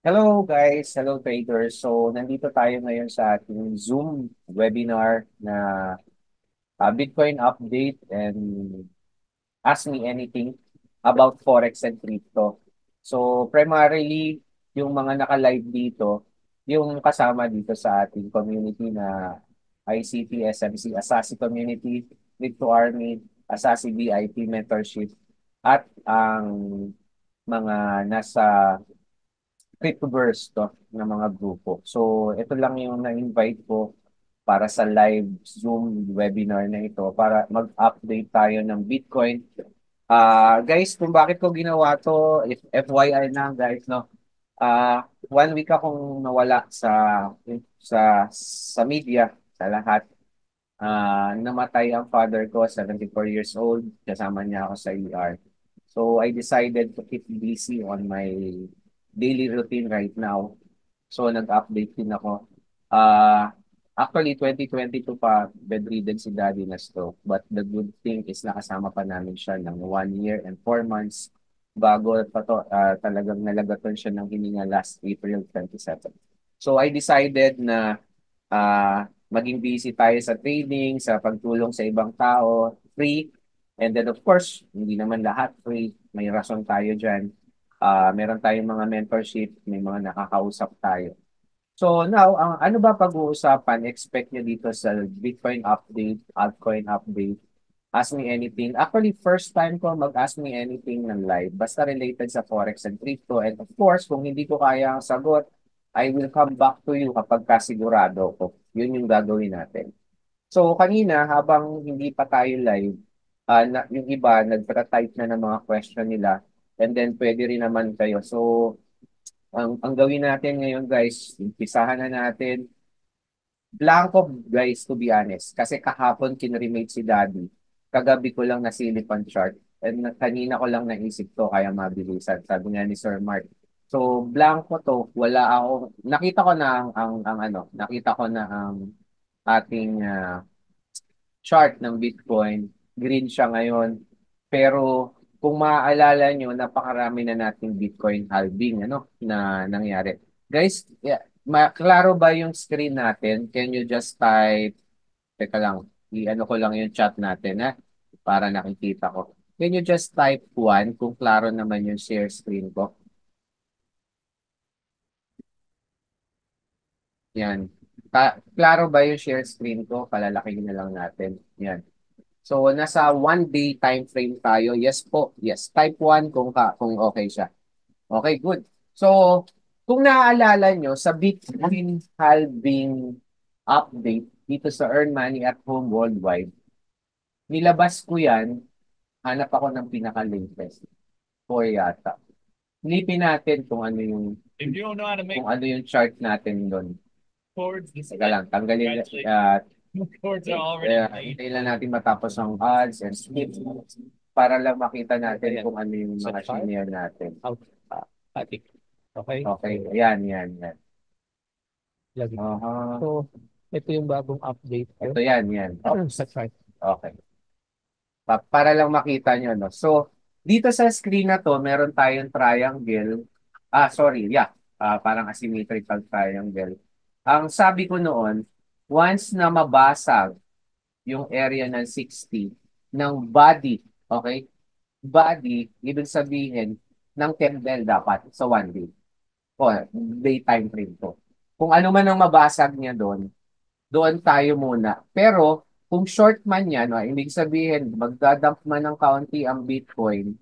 Hello guys, hello traders. So nandito tayo ngayon sa ating Zoom webinar na Bitcoin update and ask me anything about Forex and crypto. So primarily yung mga naka-live dito, yung kasama dito sa ating community na ICT, SMC, Asasi Community, Crypto Army, Asasi VIP Mentorship at ang mga nasa Cryptoverse to ng mga grupo. So, ito lang yung na-invite ko para sa live Zoom webinar na ito para mag-update tayo ng Bitcoin. Guys, kung bakit ko ginawa to, if FYI lang guys, no. 1 week akong nawala sa media, sa lahat. Namatay ang father ko, 74 years old, kasama niya ako sa ER. So I decided to keep busy on my daily routine right now. So nag-update din ako. Uh, Actually, 2022 pa, bedridden si daddy na stroke. But the good thing is nakasama pa namin siya ng 1 year and 4 months bago pa to, talagang nalagatan siya ng hininga last April 27. So I decided na maging busy tayo sa trading, sa pagtulong sa ibang tao, free. And then of course, hindi naman lahat free. May rason tayo dyan. Meron tayong mga mentorship, may mga nakakausap tayo. So now, ano ba pag-uusapan? Expect nyo dito sa Bitcoin update, altcoin update, ask me anything. Actually, first time ko mag-ask me anything ng live, basta related sa Forex and crypto. And of course, kung hindi ko kaya ang sagot, I will come back to you kapag kasigurado ko. Yun yung gagawin natin. So kanina, habang hindi pa tayo live, yung iba nagtra-type na ng mga question nila. And then pwede rin naman kayo. So ang gawin natin ngayon guys, umpisahan na natin. Blanco guys, to be honest. Kasi kahapon kinremate si Daddy. Kagabi ko lang nasilip ang chart. And kanina ko lang naisip to, kaya mabilisan. Sabi nga ni Sir Mark. So, blanco to, wala ako. Nakita ko na nakita ko na ang ating chart ng Bitcoin. Green siya ngayon. Pero kung maaalala nyo, napakarami na nating Bitcoin halving na nangyari. Guys, yeah, maklaro ba yung screen natin? Can you just type, teka lang, i-ano ko lang yung chat natin para nakikita ko. Can you just type 1 kung klaro naman yung share screen ko? Yan. Klaro ba yung share screen ko? Palalaking na lang natin. Yan. So, nasa 1 day time frame tayo. Yes po. Yes. Type 1 kung okay siya. Okay, good. So, kung naaalala nyo, sa Bitcoin halving update dito sa Earn Money at Home Worldwide, nilabas ko yan, hanap ako ng pinaka-latest. 4 yata. Lipin natin If you don't know how to make kung ano yung chart natin doon. chords, this Teka lang, tanggalin, translate chords are already made. hintayin lang natin matapos ang odds and skip para lang makita natin Ayan. kung ano yung Set mga file. senior natin. Out. Atik. Okay. Okay, So, yan, yan, yan. lagyan. Aha. So, ito yung bagong update Ito ko. yan, yan. Oops. Set file. Okay. Para lang makita nyo, no? So, dito sa screen na to, meron tayong triangle. Sorry, yeah. Parang asymmetrical triangle. Ang sabi ko noon, once na mabasag yung area ng 60 ng body, okay? Body, ibig sabihin, ng candle dapat sa 1 day. O, daytime frame to. Kung ano man ang mabasag niya doon, doon tayo muna. Pero, kung short man yan, ibig sabihin, magdadump man ng kaunti ang Bitcoin,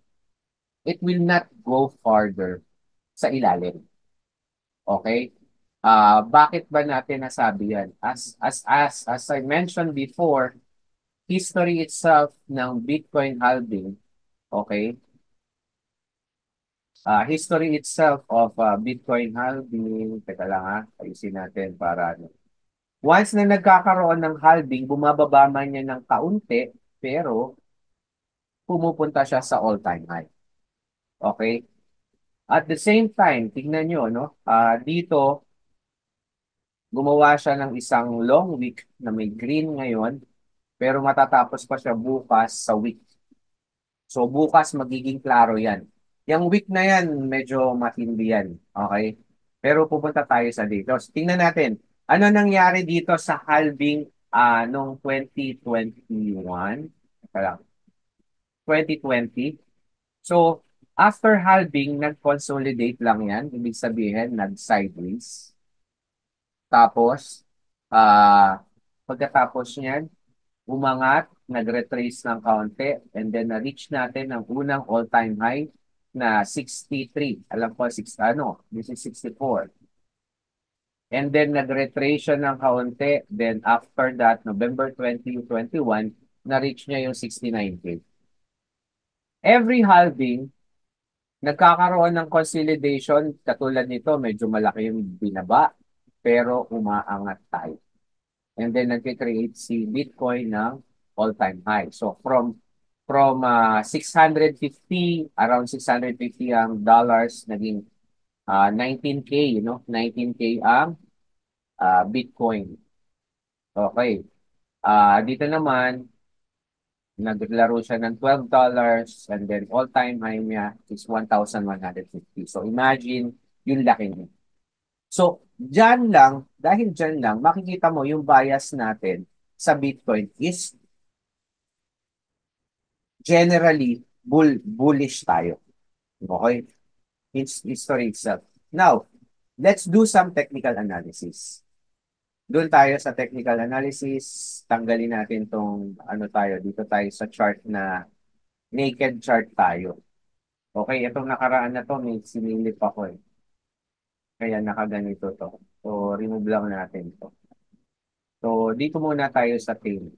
it will not go farther sa ilalim. Okay? Bakit ba natin nasabi yan? As I mentioned before, history itself ng Bitcoin halving, okay? History itself of Bitcoin halving, teka lang ayusin natin para ano. Once na nagkakaroon ng halving, bumababa man yan ng kaunti, pero pumupunta siya sa all-time high. Okay? At the same time, tignan nyo, no? Dito, gumawa siya ng isang long week na may green ngayon, pero matatapos pa siya bukas sa week. So bukas magiging klaro yan. Yung week na yan, medyo matindi yan. Okay? Pero pupunta tayo sa dito. So, tingnan natin, ano nangyari dito sa halving noong 2021? Teka lang, 2020. So, after halving, nag-consolidate lang yan. Ibig sabihin, nag-sideways. Tapos, pagkatapos niyan, umangat, nag-retrace ng kaunti, and then na-reach natin ang unang all-time high na 63. Alam ko, this is 64. And then nag-retrace siya ng kaunti. Then after that, November 2021, na-reach niya yung 69K. Every halving, nagkakaroon ng consolidation. Katulad nito, medyo malaki yung binaba, pero umaangat tayo. And then nag-create si Bitcoin ng all-time high. So from 650, around 650 ang dollars, naging 19K, 19K ang Bitcoin. Okay. Dito naman, naglaro siya ng $12 and then all-time high niya is 1,150. So imagine yung laki niya. So dyan lang, dahil dyan lang, makikita mo yung bias natin sa Bitcoin is generally bullish tayo. Okay? It's history itself. Now, let's do some technical analysis. Doon tayo sa technical analysis, tanggalin natin tong dito tayo sa chart na naked chart tayo. Okay, itong nakaraan na to, may sinilip ako eh. Kaya nakaganito to. So, remove lang natin to. So, dito muna tayo sa tail.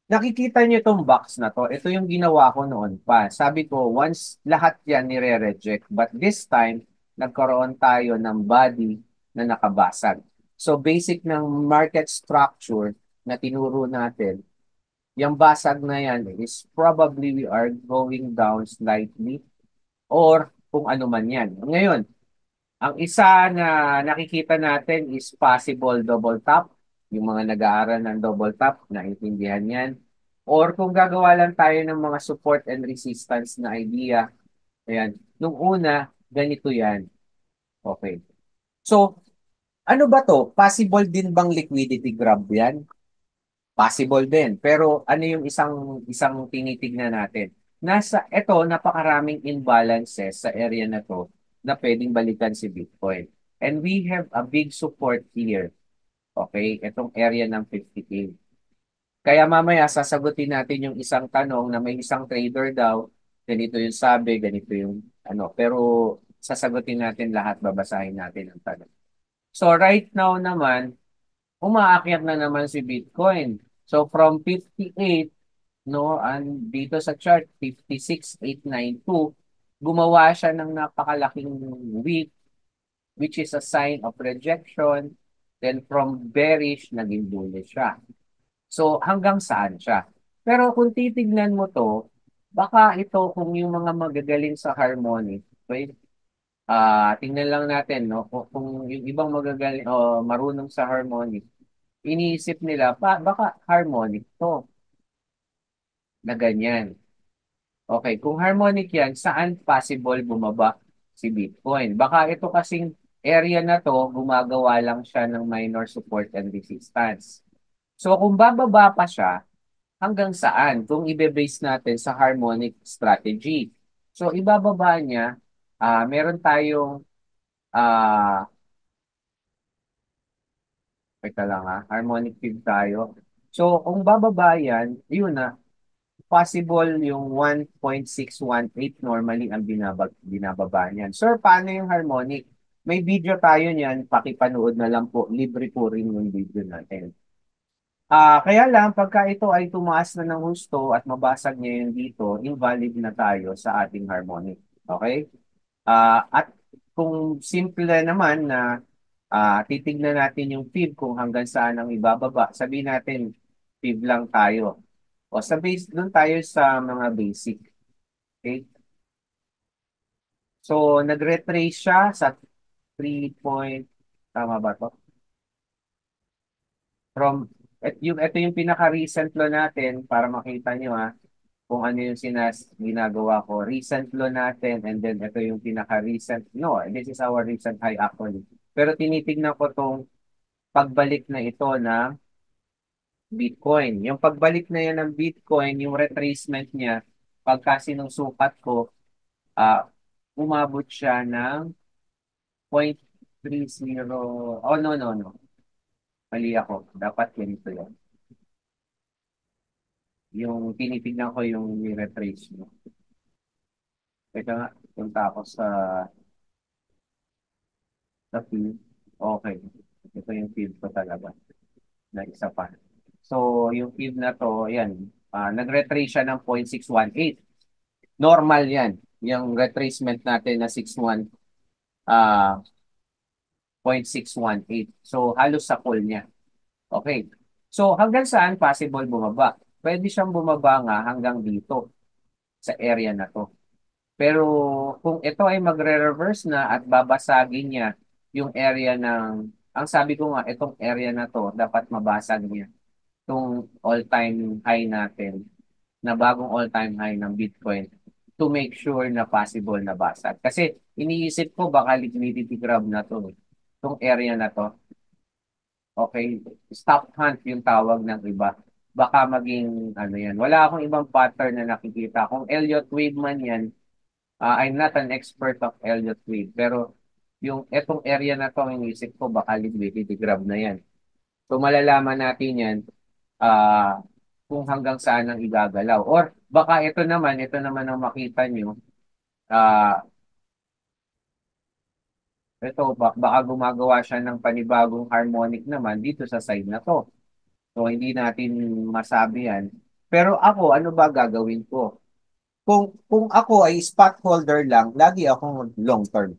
Nakikita niyo itong box na to. Ito yung ginawa ko noon pa. Sabi ko, once lahat yan nire-reject, but this time, nagkaroon tayo ng body na nakabasag. So, basic ng market structure na tinuro natin, yung basag na yan is probably we are going down slightly or kung ano man yan. Ngayon, ang isa na nakikita natin is possible double top. Yung mga nag-aaral ng double top, naintindihan yan. Or kung gagawa lang tayo ng mga support and resistance na idea, ayan, nung una, ganito yan. Okay. So, ano ba to? Possible din bang liquidity grab yan? Possible din. Pero ano yung isang tinitignan natin? Napakaraming imbalances sa area na to na pwedeng balikan si Bitcoin. And we have a big support here. Okay? Itong area ng 50K. Kaya mamaya sasagutin natin yung isang tanong na may isang trader daw, ganito yung sabi, ganito yung ano. Pero sasagutin natin lahat, babasahin natin ang tanong. So right now naman, umaakyat na naman si Bitcoin. So from 58, no, and dito sa chart 56,892, gumawa siya ng napakalaking wick which is a sign of rejection. Then from bearish, naging bullish siya. So hanggang saan siya? Pero kung titignan mo to, baka ito kung yung mga magagaling sa harmonic, okay? Tingnan lang natin, no? Kung yung ibang magagaling o marunong sa harmonic, iniisip nila, baka harmonic to, na ganyan. Okay, kung harmonic yan, saan possible bumaba si Bitcoin? Baka ito kasing area na to, gumagawa lang siya ng minor support and resistance. So kung bababa pa siya, hanggang saan? Kung ibe-base natin sa harmonic strategy. So ibababa niya, meron tayong, teka lang harmonic fib tayo. So kung bababa yan, yun na, possible yung 1.618 normally ang binababa niyan. Sir, paano yung harmonic? May video tayo niyan, pakipanood na lang po. Libre po rin yung video natin. Kaya lang, pagka ito ay tumaas na ng husto at mabasag niya yun dito, invalid na tayo sa ating harmonic. Okay? At kung simple naman na titignan natin yung fib kung hanggang saan ang ibababa, sabihin natin fib lang tayo. O sa base, doon tayo sa mga basic. Okay? So, nag-retrace siya sa 3 point, tama ba to? Ito yung pinaka-recent law natin para makita nyo kung ano yung ginagawa ko. Recent low natin and then ito yung pinaka-recent. No, this is our recent high actually. Pero tinitignan ko tong pagbalik na ito na Bitcoin. Yung pagbalik na yan ng Bitcoin, yung retracement niya, pagka sinusukat ko, ah umabot siya ng 0.30. Oh, no, no, no. Mali ako. Dapat ganito yun. Yung tinitignan ko yung retrace mo. Teka nga, punta ako sa feed. Okay. Ito yung feed ko talaga na isa pa. So, yung feed na to, yan, nag-retrace siya ng 0.618. Normal yan. Yung retracement natin na 61, 0.618. So, halos sa full niya. Okay. So, hanggang saan possible bumaba? Pwede siyang bumaba nga hanggang dito sa area na to. Pero kung ito ay magre-reverse na at babasagin niya yung area ang sabi ko nga, itong area na to, dapat mabasag niya. Itong all-time high natin, na bagong all-time high ng Bitcoin, to make sure na possible na basag. Kasi iniisip ko baka liquidity grab na to. Itong area na to. Okay, stop hunt yung tawag ng iba. Baka maging ano yan. Wala akong ibang pattern na nakikita. Kung Elliott Wave man yan, I'm not an expert of Elliott Wave, pero yung etong area na to, ang isip ko, baka liquidity grab na yan. So malalaman natin yan ah, kung hanggang saan ang igagalaw. Or baka ito naman ang makita nyo, ah, baka gumagawa siya ng panibagong harmonic naman dito sa side na to. So hindi natin masabi yan. Pero ako, ano ba gagawin ko? Kung ako ay spot holder lang, lagi akong long term.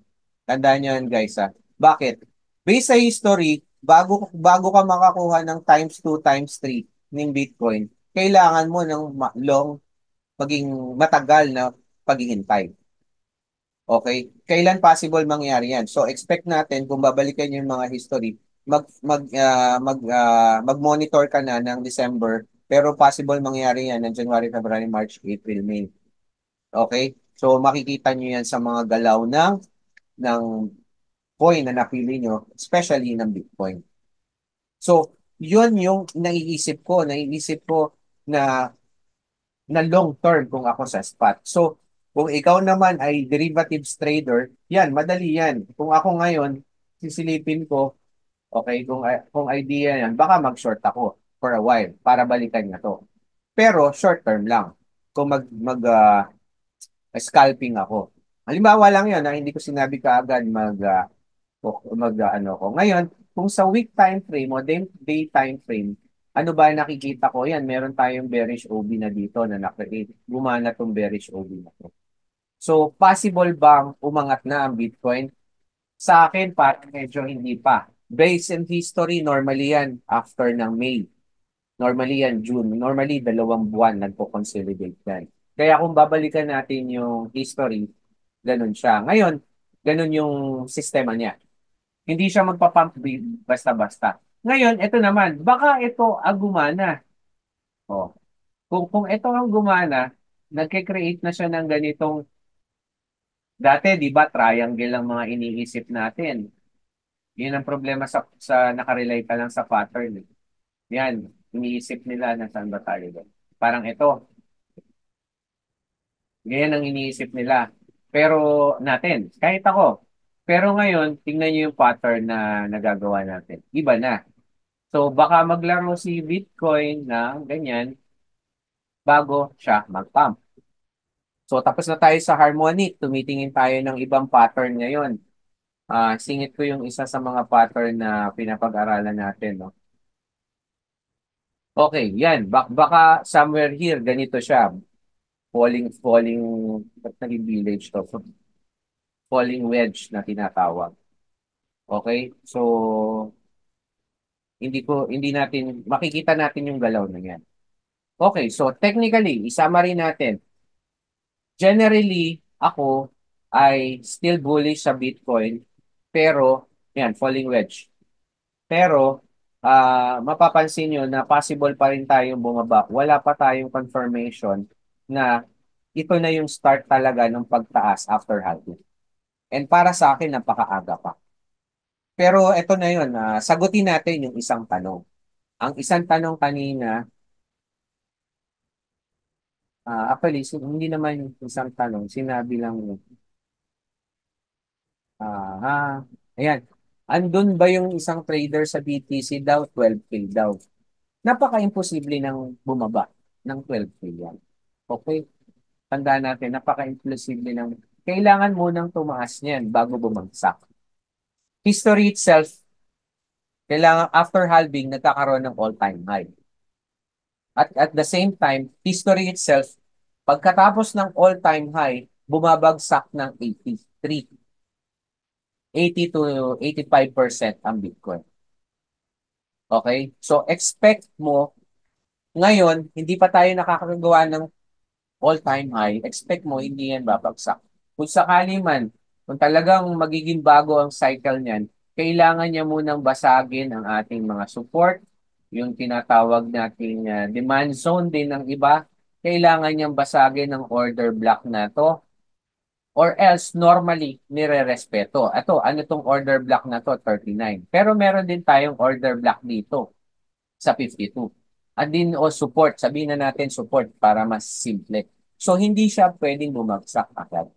Tandaan niyo yan, guys, ha. Bakit? Based sa history, bago ka makakuha ng times 2 times 3 ng Bitcoin, kailangan mo ng maging matagal na paghihintay. Okay? Kailan possible mangyari yan? So expect natin kung babalikan yung mga history, mag-monitor ka na ng December, pero possible mangyari yan ng January, February, March, April, May. Okay? So makikita nyo yan sa mga galaw ng coin na napili nyo, especially ng Bitcoin. So, yun yung naiisip ko na long term kung ako sa spot. So, kung ikaw naman ay derivatives trader, yan, madali yan. Kung ako ngayon, sisilipin ko, okay, kung idea yan, baka mag-short ako for a while para balikan na to. Pero short term lang. Kung scalping ako. Halimbawa lang yun, na hindi ko sinabi kaagad ano ko. Ngayon, kung sa week time frame o day time frame, ano ba nakikita ko? Yan, meron tayong bearish OB na dito na na-create. Gumana tong bearish OB na to. So, possible bang umangat na ang Bitcoin? Sa akin, parang medyo hindi pa. Based in history, normally yan after ng May. Normally yan June. Normally, 2 buwan nagpo-consolidate yan. Kaya kung babalikan natin yung history, ganun siya. Ngayon, ganun yung sistema niya. Hindi siya magpa-pump basta-basta. Ngayon, ito naman, baka ito ang gumana. Oh. Kung ito ang gumana, nagke-create na siya ng ganitong, dati, di ba, triangle ang mga iniisip natin. Yun ang problema sa nakarelay ka lang sa pattern. Yan, iniisip nila na saan ba tayo doon. Parang ito, ganyan ang iniisip nila. Pero natin, kahit ako. Pero ngayon, tingnan niyo yung pattern na nagagawa natin. Iba na. So baka maglaro si Bitcoin ng ganyan bago siya mag-pump. So tapos na tayo sa harmonic, tumitingin tayo ng ibang pattern ngayon. Singit ko yung isa sa mga pattern na pinapag-aralan natin, no? Okay, yan. Baka somewhere here, ganito siya. Falling, ba't naging village to? Falling wedge na tinatawag. Okay? So, hindi natin, makikita natin yung galaw na yan. Okay, so technically, isama rin natin. Generally, ako ay still bullish sa Bitcoin, pero, yan, falling wedge. Pero, mapapansin nyo na possible pa rin tayong bumaba. Wala pa tayong confirmation na ito na yung start talaga ng pagtaas after halving. And para sa akin, napakaaga pa. Pero ito na yun, sagutin natin yung isang tanong. Ang isang tanong kanina, actually, hindi naman yung isang tanong, sinabi lang yun. Ayan. Andun ba yung isang trader sa BTC daw? 12K daw. Napaka-imposible ng bumaba ng 12K yan. Okay? Tandaan natin, napaka-imposible ng kailangan mo nang tumaas niyan bago bumagsak. History itself, kailangan after halving, nagkakaroon ng all-time high. At the same time, history itself, pagkatapos ng all-time high, bumabagsak ng 83. 80 to 85% ang Bitcoin. Okay? So, expect mo, ngayon, hindi pa tayo nakakagawa ng all-time high, expect mo, hindi yan babagsak. Kung sakali man, kung talagang magiging bago ang cycle niyan, kailangan niya munang basagin ang ating mga support, yung tinatawag nating demand zone din ng iba, kailangan niyang basagin ang order block na to, or else normally nire-respeto. Ano tong order block na to? 39. Pero meron din tayong order block dito sa 52. At din o support, sabihin na natin support para mas simple. So hindi siya pwedeng bumagsak agad.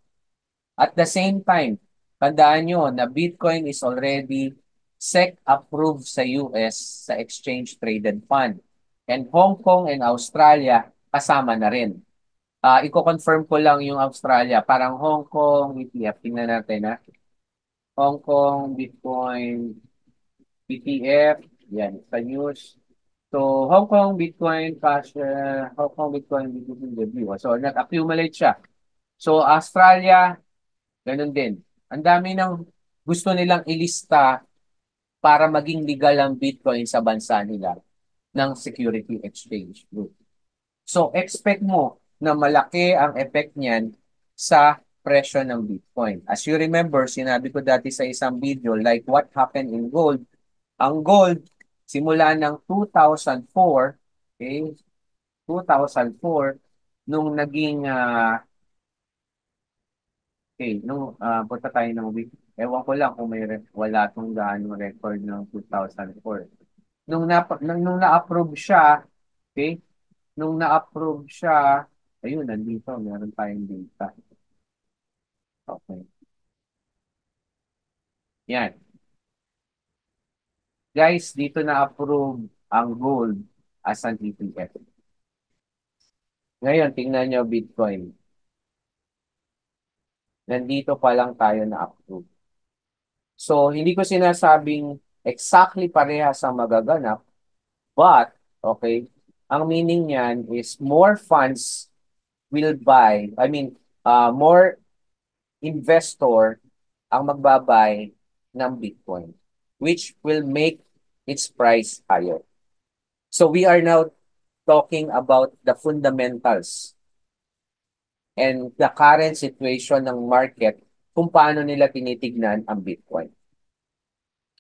At the same time, tandaan nyo na Bitcoin is already SEC approved sa US sa Exchange Traded Fund. And Hong Kong and Australia kasama na rin. Iko-confirm ko lang yung Australia. Parang Hong Kong ETF. Tingnan natin ha. Hong Kong, Bitcoin, ETF. Yan, sa news. So, Hong Kong, Bitcoin, cash, Hong Kong, Bitcoin, Bitcoin review. So, nag-accumulate siya. So, Australia, ganun din. Ang dami ng gusto nilang ilista para maging legal ang Bitcoin sa bansa nila ng Security Exchange Group. So, expect mo na malaki ang effect niyan sa presyo ng Bitcoin. As you remember, sinabi ko dati sa isang video, like what happened in gold. Ang gold, simula ng 2004, okay, 2004, nung naging, punta tayo ng week. Ewan ko lang kung wala tong gaano record ng 2004. Nung na-approve siya, okay, nung na-approve siya, ayun, nandito, meron tayong data. Okay. Yan. Guys, dito na-approve ang gold as an ETF. Ngayon, tingnan nyo Bitcoin. Nandito pa lang tayo na-approve. So, hindi ko sinasabing exactly parehas ang magaganap, but, okay, ang meaning niyan is more funds will buy, more investor ang magbabay ng Bitcoin, which will make its price higher. So we are now talking about the fundamentals and the current situation ng market kung paano nila tinitignan ang Bitcoin.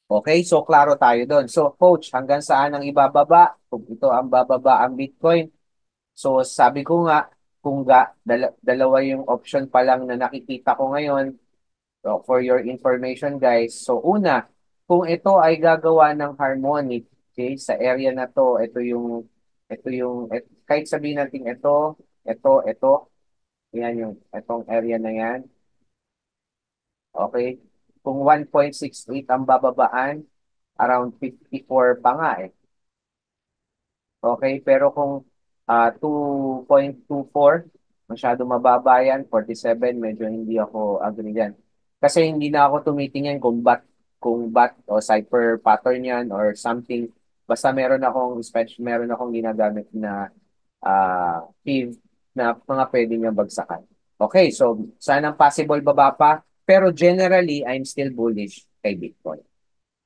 Okay, so klaro tayo doon. So coach, hanggang saan ang ibababa? Kung ito ang bababa ang Bitcoin. So sabi ko nga, kung dalawa yung option pa lang na nakikita ko ngayon. So for your information guys, so una, kung ito ay gagawa ng harmonic, okay, sa area na to, kahit sabihin natin ito, yan yung, itong area na yan, okay, kung 1.68 ang bababaan, around 54 pa nga eh. Okay, pero kung 2.24, masyado mababa yan, 47, medyo hindi ako agree yan. Kasi hindi na ako tumitingin kung bat o cipher pattern yan or something. Basta meron akong ginagamit na PIV na mga pwede niyang bagsakan. Okay, so sana possible baba pa, pero generally, I'm still bullish kay Bitcoin.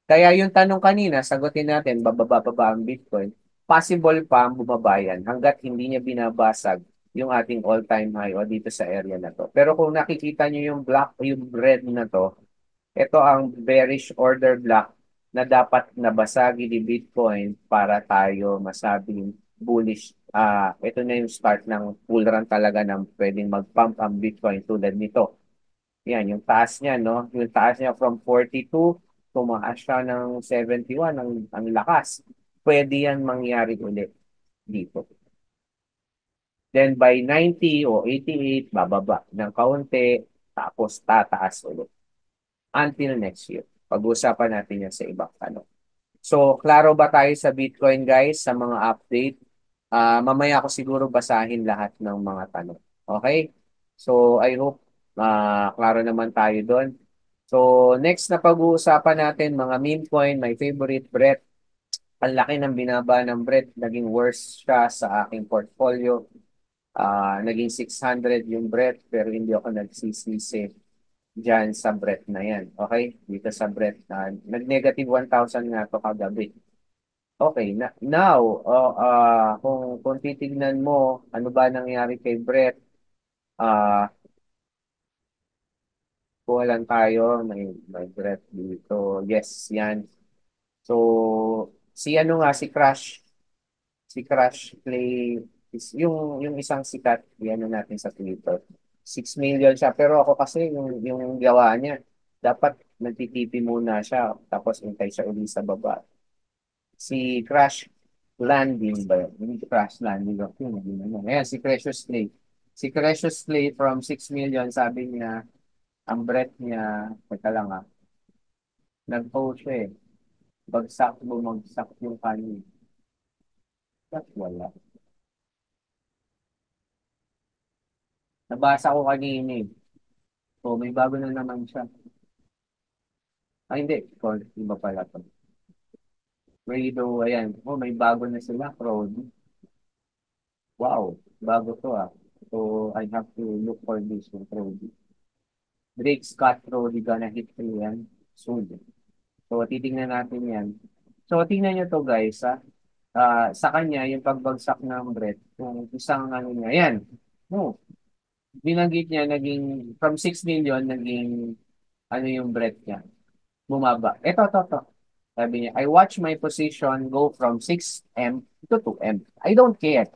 Kaya yung tanong kanina, sagutin natin, bababa pa ba ang Bitcoin? Possible pa ang bumaba yan hanggat hindi niya binabasag yung ating all-time high o dito sa area na to. Pero kung nakikita niyo yung red na to, ito ang bearish order block na dapat nabasagi ni Bitcoin para tayo masabing bullish. Ito na yung start ng bull run talaga ng pwedeng mag-pump ang Bitcoin tulad nito. Yan, yung taas niya, no? Yung taas niya from 42, tumaas siya ng 71, ang lakas. Pwede yan mangyari ulit dito. Then by 90 o 88, bababa ng kaunti, tapos tataas ulit. Until next year. Pag-uusapan natin yan sa ibang tanong. So, klaro ba tayo sa Bitcoin, guys, sa mga update? Mamaya ako siguro basahin lahat ng mga tanong. Okay? So, I hope klaro naman tayo doon. So, next na pag-uusapan natin, mga meme coin, my favorite, Brett. Ang laki ng binaba ng Brett. Naging worse siya sa aking portfolio. Naging 600 yung Brett, pero hindi ako nagsisisi dyan sa Brett na yan. Okay? Dito sa Brett, nag-negative 1,000 nga to kagabi. Okay, now, kung titignan mo, ano ba nangyari kay Brett, kuha lang tayo, may Brett dito. Yes, yan. So, si Crash Play, yung isang sikat, yan na natin sa Twitter. 6 million siya, pero ako kasi yung gawa niya, dapat nagtitipi muna siya, tapos hintay siya uli sa baba. Si Crash Landing ba yun? Hindi Crash Landing. Ayan, si Precious Slay. Si Precious Slay from 6 million, sabi niya, ang breath niya, teka lang nag-post siya eh. Bumagsak yung kanya. Ba't wala? Nabasa ko kanina eh. So, may bago na naman siya. Hindi. Iba pala to. Rado, ayan. May bago na sila, Crowd. Wow, bago to ah. So, I have to look for this one, Crowd. Drake Scott Crowdy gonna hit ko yan soon. So, titingnan natin yan. So, tingnan nyo to guys, ha? Sa kanya, yung pagbagsak ng Brett, kung isang ano niya, yan. No, binanggit niya, naging, from 6 million, naging, ano yung Brett niya, bumaba. Ito. Sabi niya, I watch my position go from 6M to 2M. I don't care.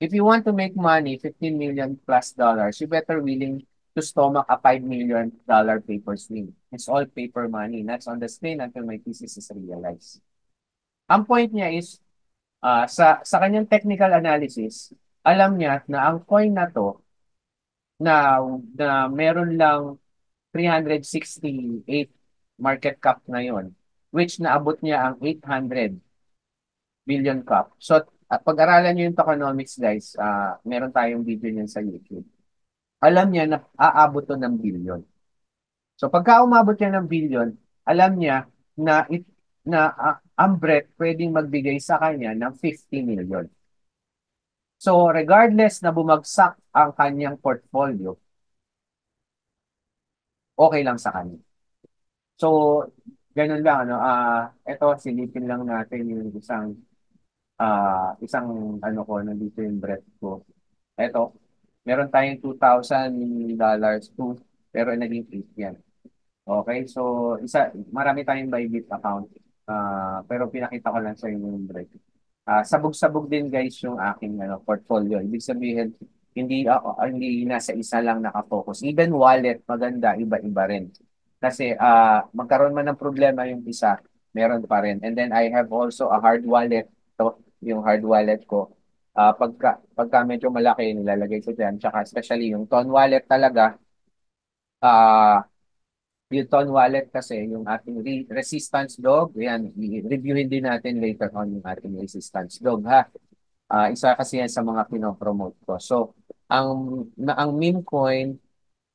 If you want to make money, 15 million plus dollars, you better willing to stomach a $5 million paper swing. It's all paper money. That's on the screen until my thesis is realized. Ang point niya is, sa kanyang technical analysis, alam niya na ang coin na to, na meron lang 368 market cap ngayon, which naabot niya ang 800 billion cap. So, pag-aralan niyo yung tokenomics, guys, meron tayong video niyan sa YouTube. Alam niya na aabot to ng billion. So, pagka umabot niya ng billion, alam niya na ang Brett pwedeng magbigay sa kanya ng 50 million. So, regardless na bumagsak ang kanyang portfolio, okay lang sa kanya. So, ganun lang, ano, ito, silipin lang natin yung isang ano ko, nandito yung breadth ko. Ito, meron tayong $2,000 to, pero naging 8 yan. Okay, so, marami tayong Bybit account. Pero pinakita ko lang sa inyo yung breadth. Sabog-sabog din guys yung aking portfolio. Ibig sabihin, hindi nasa isa lang nakafocus. Even wallet, maganda, iba-iba rin. Kasi magkaroon man ng problema yung isa, meron pa rin. And then I have also a hard wallet. So, yung hard wallet ko, pagka medyo malaki, nilalagay ko dyan. Tsaka especially yung Ton wallet talaga, ah yung Ton wallet kasi, yung ating resistance dog, yan, i-reviewin din natin later on yung ating resistance dog, ha? Isa kasi yan sa mga pinopromote ko. So, ang meme coin,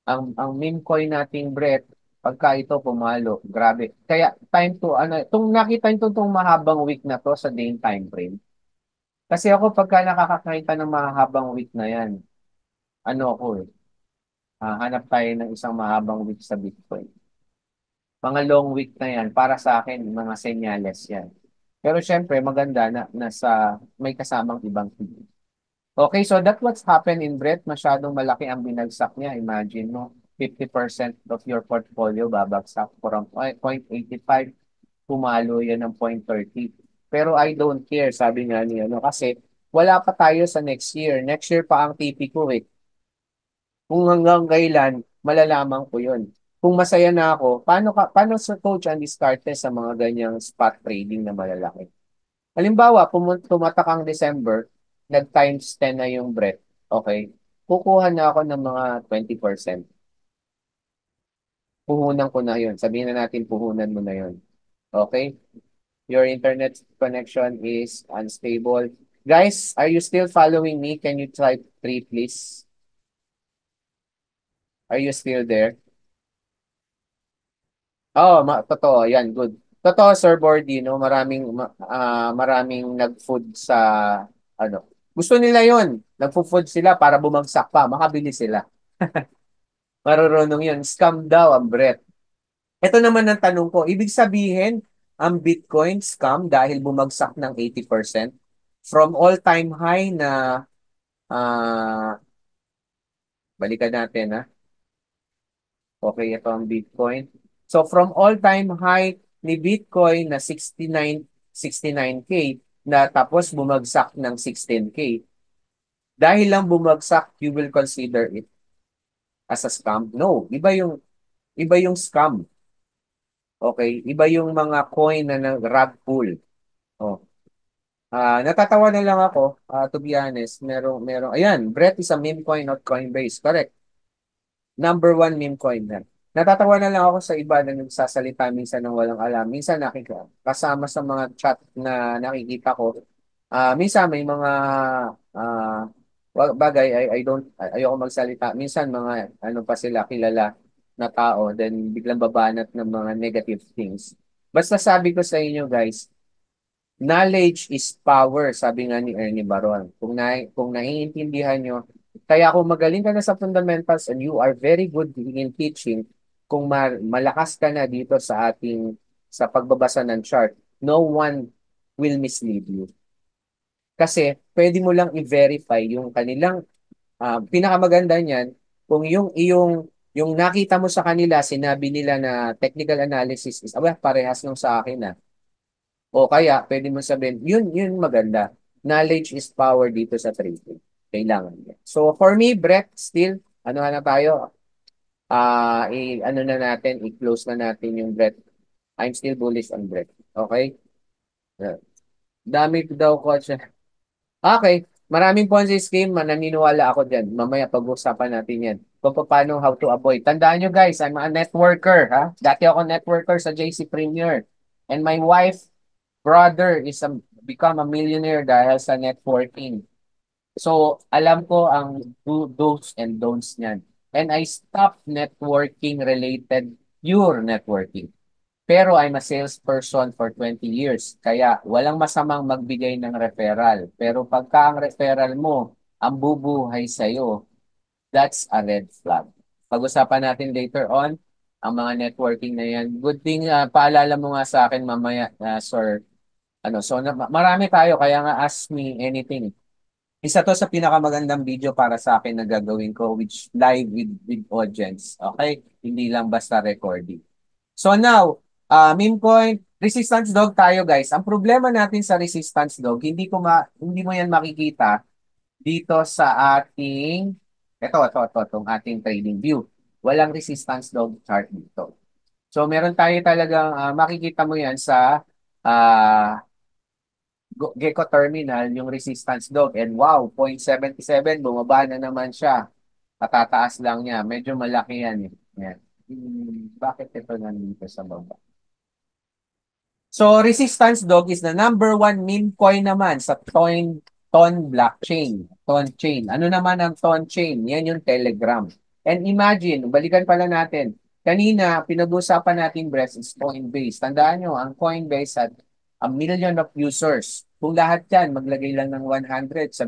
ang meme coin nating Brett, pagka ito pumalo, grabe. Kaya time to, nakita nyo itong mahabang week na to sa day time frame. Kasi ako pagka nakakakita ng mahabang week na yan, ano ako hanap tayo ng isang mahabang week sa Bitcoin. Mga long week na yan, para sa akin, mga senyales yan. Pero syempre, maganda na may kasamang ibang feed. Okay, so that's what's happened in Brett. Masyadong malaki ang binagsak niya. Imagine mo, 50% of your portfolio babagsak from 0.85, pumalo yan ng 0.30. Pero I don't care, sabi nga niya, kasi wala pa tayo sa next year. Next year pa ang TP ko eh. Kung hanggang kailan, malalaman ko yun. Kung masaya na ako, paano sa coach ang diskarte sa mga ganyang spot trading na malalaki? Halimbawa, tumatak ang December, nag times 10 na yung bread, okay? Kukuha na ako ng mga 20%. Puhunan ko na yun. Sabihin na natin, puhunan mo na yun. Okay? Your internet connection is unstable. Guys, are you still following me? Can you type 3, please? Are you still there? Oh, totoo. Yan, good. Totoo, Sir Bordino, maraming nag-food sa, ano, gusto nila yon. Nagfo-food sila para bumagsak pa, makabili sila. Marurunong yun. Scam daw ang bread. Ito naman ang tanong ko, ibig sabihin, ang Bitcoin scam dahil bumagsak ng 80% from all-time high na, balikan natin ha. Okay, ito ang Bitcoin. So from all-time high ni Bitcoin na 69K na tapos bumagsak ng 16K. Dahil lang bumagsak, you will consider it as a scam? No, iba yung scam. Okay, iba yung mga coin na rug pull. Oh. Natatawa na lang ako, to be honest. Ayan, Brett is a meme coin, not Coinbase. Correct. Number one meme coin na. Natatawa na lang ako sa iba na nagsasalita minsan ng walang alam. Minsan kasama sa mga chat na nakikita ko. Minsan may mga bagay ayoko magsalita. Minsan mga ano pa sila kilala na tao then biglang babanat ng mga negative things. Basta sabi ko sa inyo guys, knowledge is power, sabi nga ni Ernie Baron. Kung naiintindihan nyo, kaya kung magaling ka na sa fundamentals and you are very good in teaching, kung malakas ka na dito sa pagbabasa ng chart, no one will mislead you. Kasi pwede mo lang i-verify yung kanilang pinakamaganda niyan kung yung nakita mo sa kanila, sinabi nila na technical analysis is parehas nung sa akin na. O kaya, pwede mo sabihin, yun maganda. Knowledge is power dito sa trading. Kailangan niya. So, for me, Brett, still, ano na tayo? Ano na natin, i-close na natin yung Brett. I'm still bullish on Brett. Okay? Dami daw ko siya. Okay. Maraming Ponzi scheme, naniniwala ako dyan. Mamaya pag-usapan natin yan. Kung paano, how to avoid. Tandaan nyo guys, I'm a networker. Ha? Dati ako networker sa JC Premier. And my wife, brother is become a millionaire dahil sa networking. So, alam ko ang do's and don'ts niyan. And I stopped networking related, pure networking. Pero I'm a salesperson for 20 years. Kaya walang masamang magbigay ng referral. Pero pagka ang referral mo, ang bubuhay sa'yo, that's a red flag. Pag-usapan natin later on, ang mga networking na yan. Good thing, paalala mo nga sa akin mamaya, sir. Marami tayo, kaya nga ask me anything. Isa to sa pinakamagandang video para sa akin na gagawin ko, which live with audience. Okay? Hindi lang basta recording. So now, meme coin, resistance dog tayo guys. Ang problema natin sa resistance dog, hindi mo yan makikita dito sa ating itong ating trading view. Walang resistance dog chart dito. So meron tayo talagang makikita mo yan sa Gecko Terminal, yung resistance dog. And wow, 0.77, bumaba na naman siya. Patataas lang niya. Medyo malaki yan. Yan. Bakit ito nandito sa baba? So, resistance dog is the number one meme coin naman sa Ton blockchain. Ton chain. Ano naman ang Ton chain? Yan yung Telegram. And imagine, balikan pala natin. Kanina, pinag-usapan natin is Coinbase. Tandaan nyo, ang Coinbase had a million of users. Kung lahat yan, maglagay lang ng 100 sa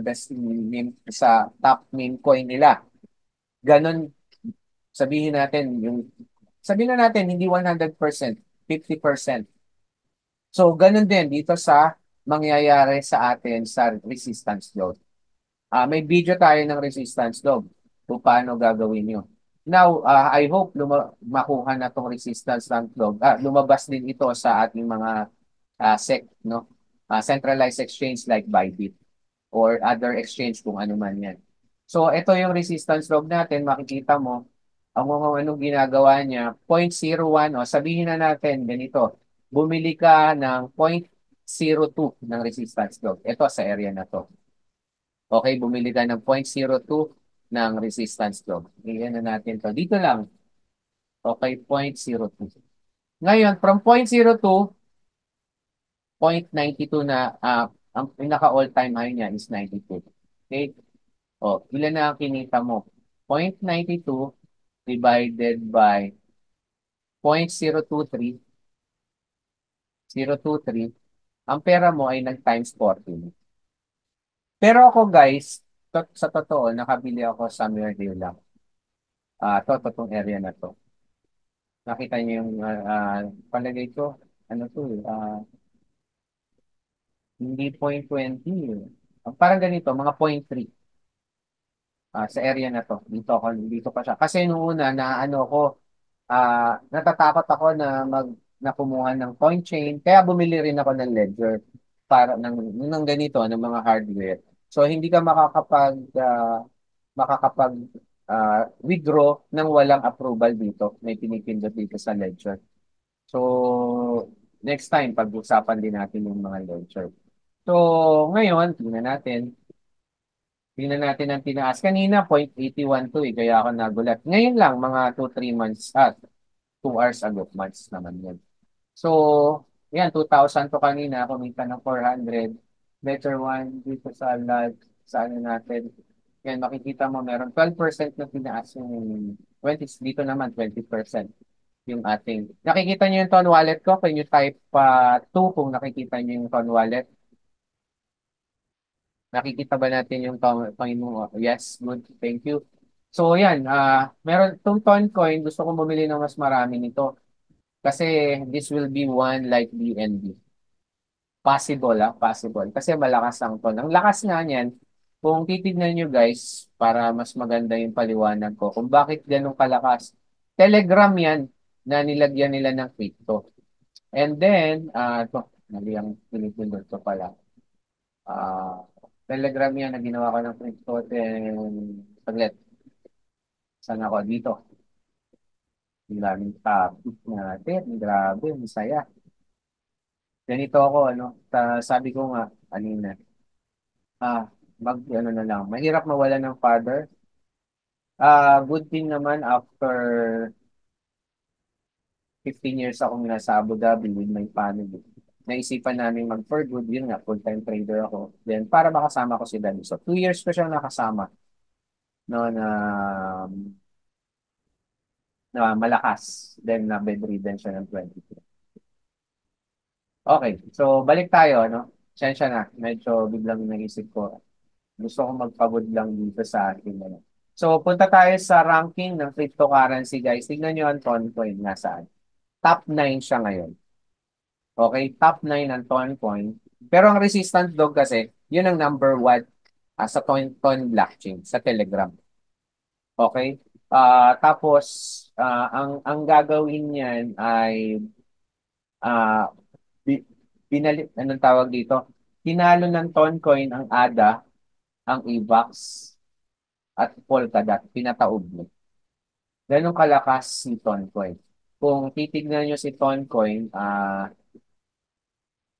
sa top meme coin nila. Ganon, sabihin na natin, hindi 100%, 50%. So, ganun din dito sa mangyayari sa atin sa resistance load. May video tayo ng resistance load kung paano gagawin nyo. Now, I hope makuha na itong resistance load. Lumabas din ito sa ating mga SEC, no? Centralized exchange like Bybit. or other exchange kung ano man yan. So, ito yung resistance log natin. Makikita mo, ang mga anong ginagawa niya, 0.01, o sabihin na natin, ganito, bumili ka ng 0.02 ng resistance log. Ito sa area na to. Okay, bumili ka ng 0.02 ng resistance log. Iyan na natin to. Dito lang. Okay, 0.02. Ngayon, from 0.02, 0.92 na, ang pinaka all-time high niya is 92. Okay? O, ilan na ang kinita mo? 0.92 divided by 0.023, 023, ang pera mo ay nag-times 14. Pero ako guys, sa totoo, nakabili ako somewhere here lang. Totong area na to. Nakita niyo yung palagay ko, ano to hindi 0.20. Parang ganito, mga 0.3. Sa area na to. Dito pa siya. Kasi nung una na ano ko, natatakot ako na kumuha ng coin chain. Kaya bumili rin ako ng ledger para ng ganito, ng mga hardware. So hindi ka makakapag withdraw ng walang approval dito. May pinipindot dito sa ledger. So next time pag-usapan din natin yung mga ledger. So ngayon, tingnan natin ang tinaas. Kanina, 0.81 to kaya ako nagulat. Ngayon lang, mga 2-3 months, 2 hours ago, months naman yun. So, yan, 2,000 to kanina, kumita ng 400. Better one dito sa ano natin. Yan, makikita mo, meron 12% na tinaas yung 20, dito naman 20% yung ating. Nakikita niyo yung Ton Wallet ko? Can you type 2 kung nakikita niyo yung Ton Wallet? Nakikita ba natin yung Panginoon? Yes, good. Thank you. So, yan. Meron itong Toncoin. Gusto kong bumili ng mas marami nito. Kasi this will be one like BNB. Possible, possible. Kasi malakas ang ton. Ang lakas nga niyan, kung titignan nyo guys, para mas maganda yung paliwanag ko, kung bakit ganun kalakas. Telegram yan na nilagyan nila ng crypto. And then, mali ang pinipindot ko pala. Ah, Telegram yan na ginawa ko ng crypto. Then, saglit. Saan ako? Dito. Ang daming topic natin. Grabe, masaya. Ganito ako, ano, sabi ko nga, kanina, ano na lang, mahirap mawala ng father. Good thing naman after 15 years akong nasa Abu Dhabi with my family. Naisipan namin mag for good, yun nga, full-time trader ako. Then, para makasama ko si Danny. So, 2 years ko siyang nakasama, no, na malakas. Then, na bedridden siya ng 22. Okay, so balik tayo, no? Sensya na, medyo biglang naisip ko. Gusto ko magpagod lang dito sa akin. Ano. So, punta tayo sa ranking ng cryptocurrency, guys. Tignan nyo ang Toncoin nasaan. Top 9 siya ngayon. Okay, top 9 ang Toncoin. Pero ang resistant dog kasi, yun ang number 1 sa Ton blockchain, sa Telegram. Okay? Tapos, ang gagawin niyan ay uh, anong tawag dito? Tinalo ng Toncoin ang ADA, ang EVAX, at Polkadot, pinataob mo. Ganun kalakas si Toncoin. Kung titignan nyo si Toncoin,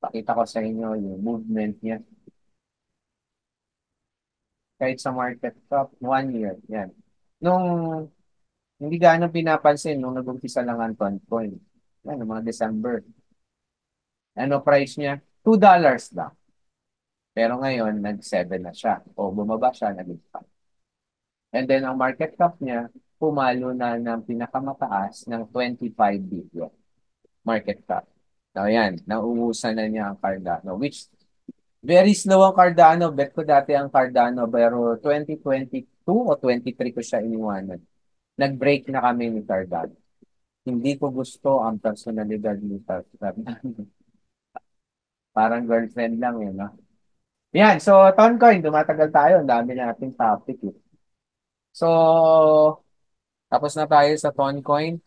pakita ko sa inyo yung movement niya. Kahit sa market cap, 1 year. Yan. Nung hindi gaano pinapansin nung nag-umpisa lang ang Toncoin. Yan, noong mga December. Ano price niya? $2 lang. Pero ngayon, nag-7 na siya. O bumaba siya, nag-5. And then, ang market cap niya, pumalo na ng pinakamataas ng 25 billion market cap. Now, yan, nauubusan na niya ang Cardano, which very slow ang Cardano. Bet ko dati ang Cardano, pero 2022 o 23 ko siya iniwanan. Nag-break na kami ni Cardano. Hindi ko gusto ang personalidad ni Cardano. Parang girlfriend lang yun, no? Yan, so Toncoin, dumatagal tayo. Ang dami nating topic. So, tapos na tayo sa Toncoin.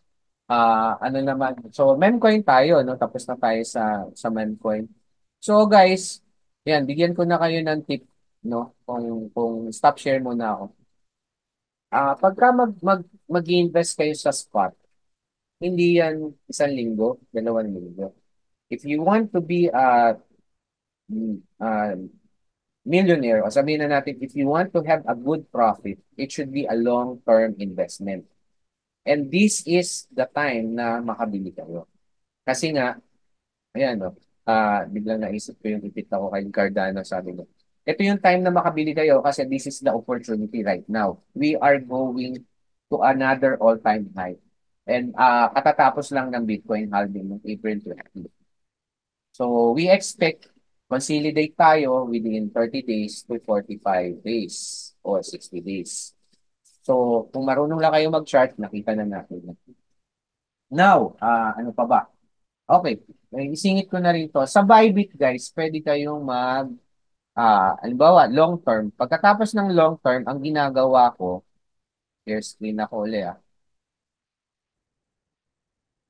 Ano naman, so memcoin tayo, no? Tapos na tayo sa memcoin. So guys, yan, bigyan ko na kayo ng tip no? Kung stop share muna ako. Pagka mag-invest kayo sa spot, hindi yan 1 linggo, 2 linggo. If you want to be a millionaire, o sabihin na natin, if you want to have a good profit, it should be a long-term investment. And this is the time na makabili kayo. Kasi nga, ayan, no, biglang naisip ko yung ipit ako kay Cardano, sabi ko. Ito yung time na makabili kayo kasi this is the opportunity right now. We are going to another all-time high. And katatapos lang ng Bitcoin halving noong April 20. So we expect consolidate tayo within 30 days to 45 days or 60 days. So kung marunong lang kayo mag-chart, nakita na natin. Now, ano pa ba? Okay, isingit ko na rin to. Sa Bybit guys, pwede kayong halimbawa, long term. Pagkatapos ng long term, ang ginagawa ko, share screen ako ulit.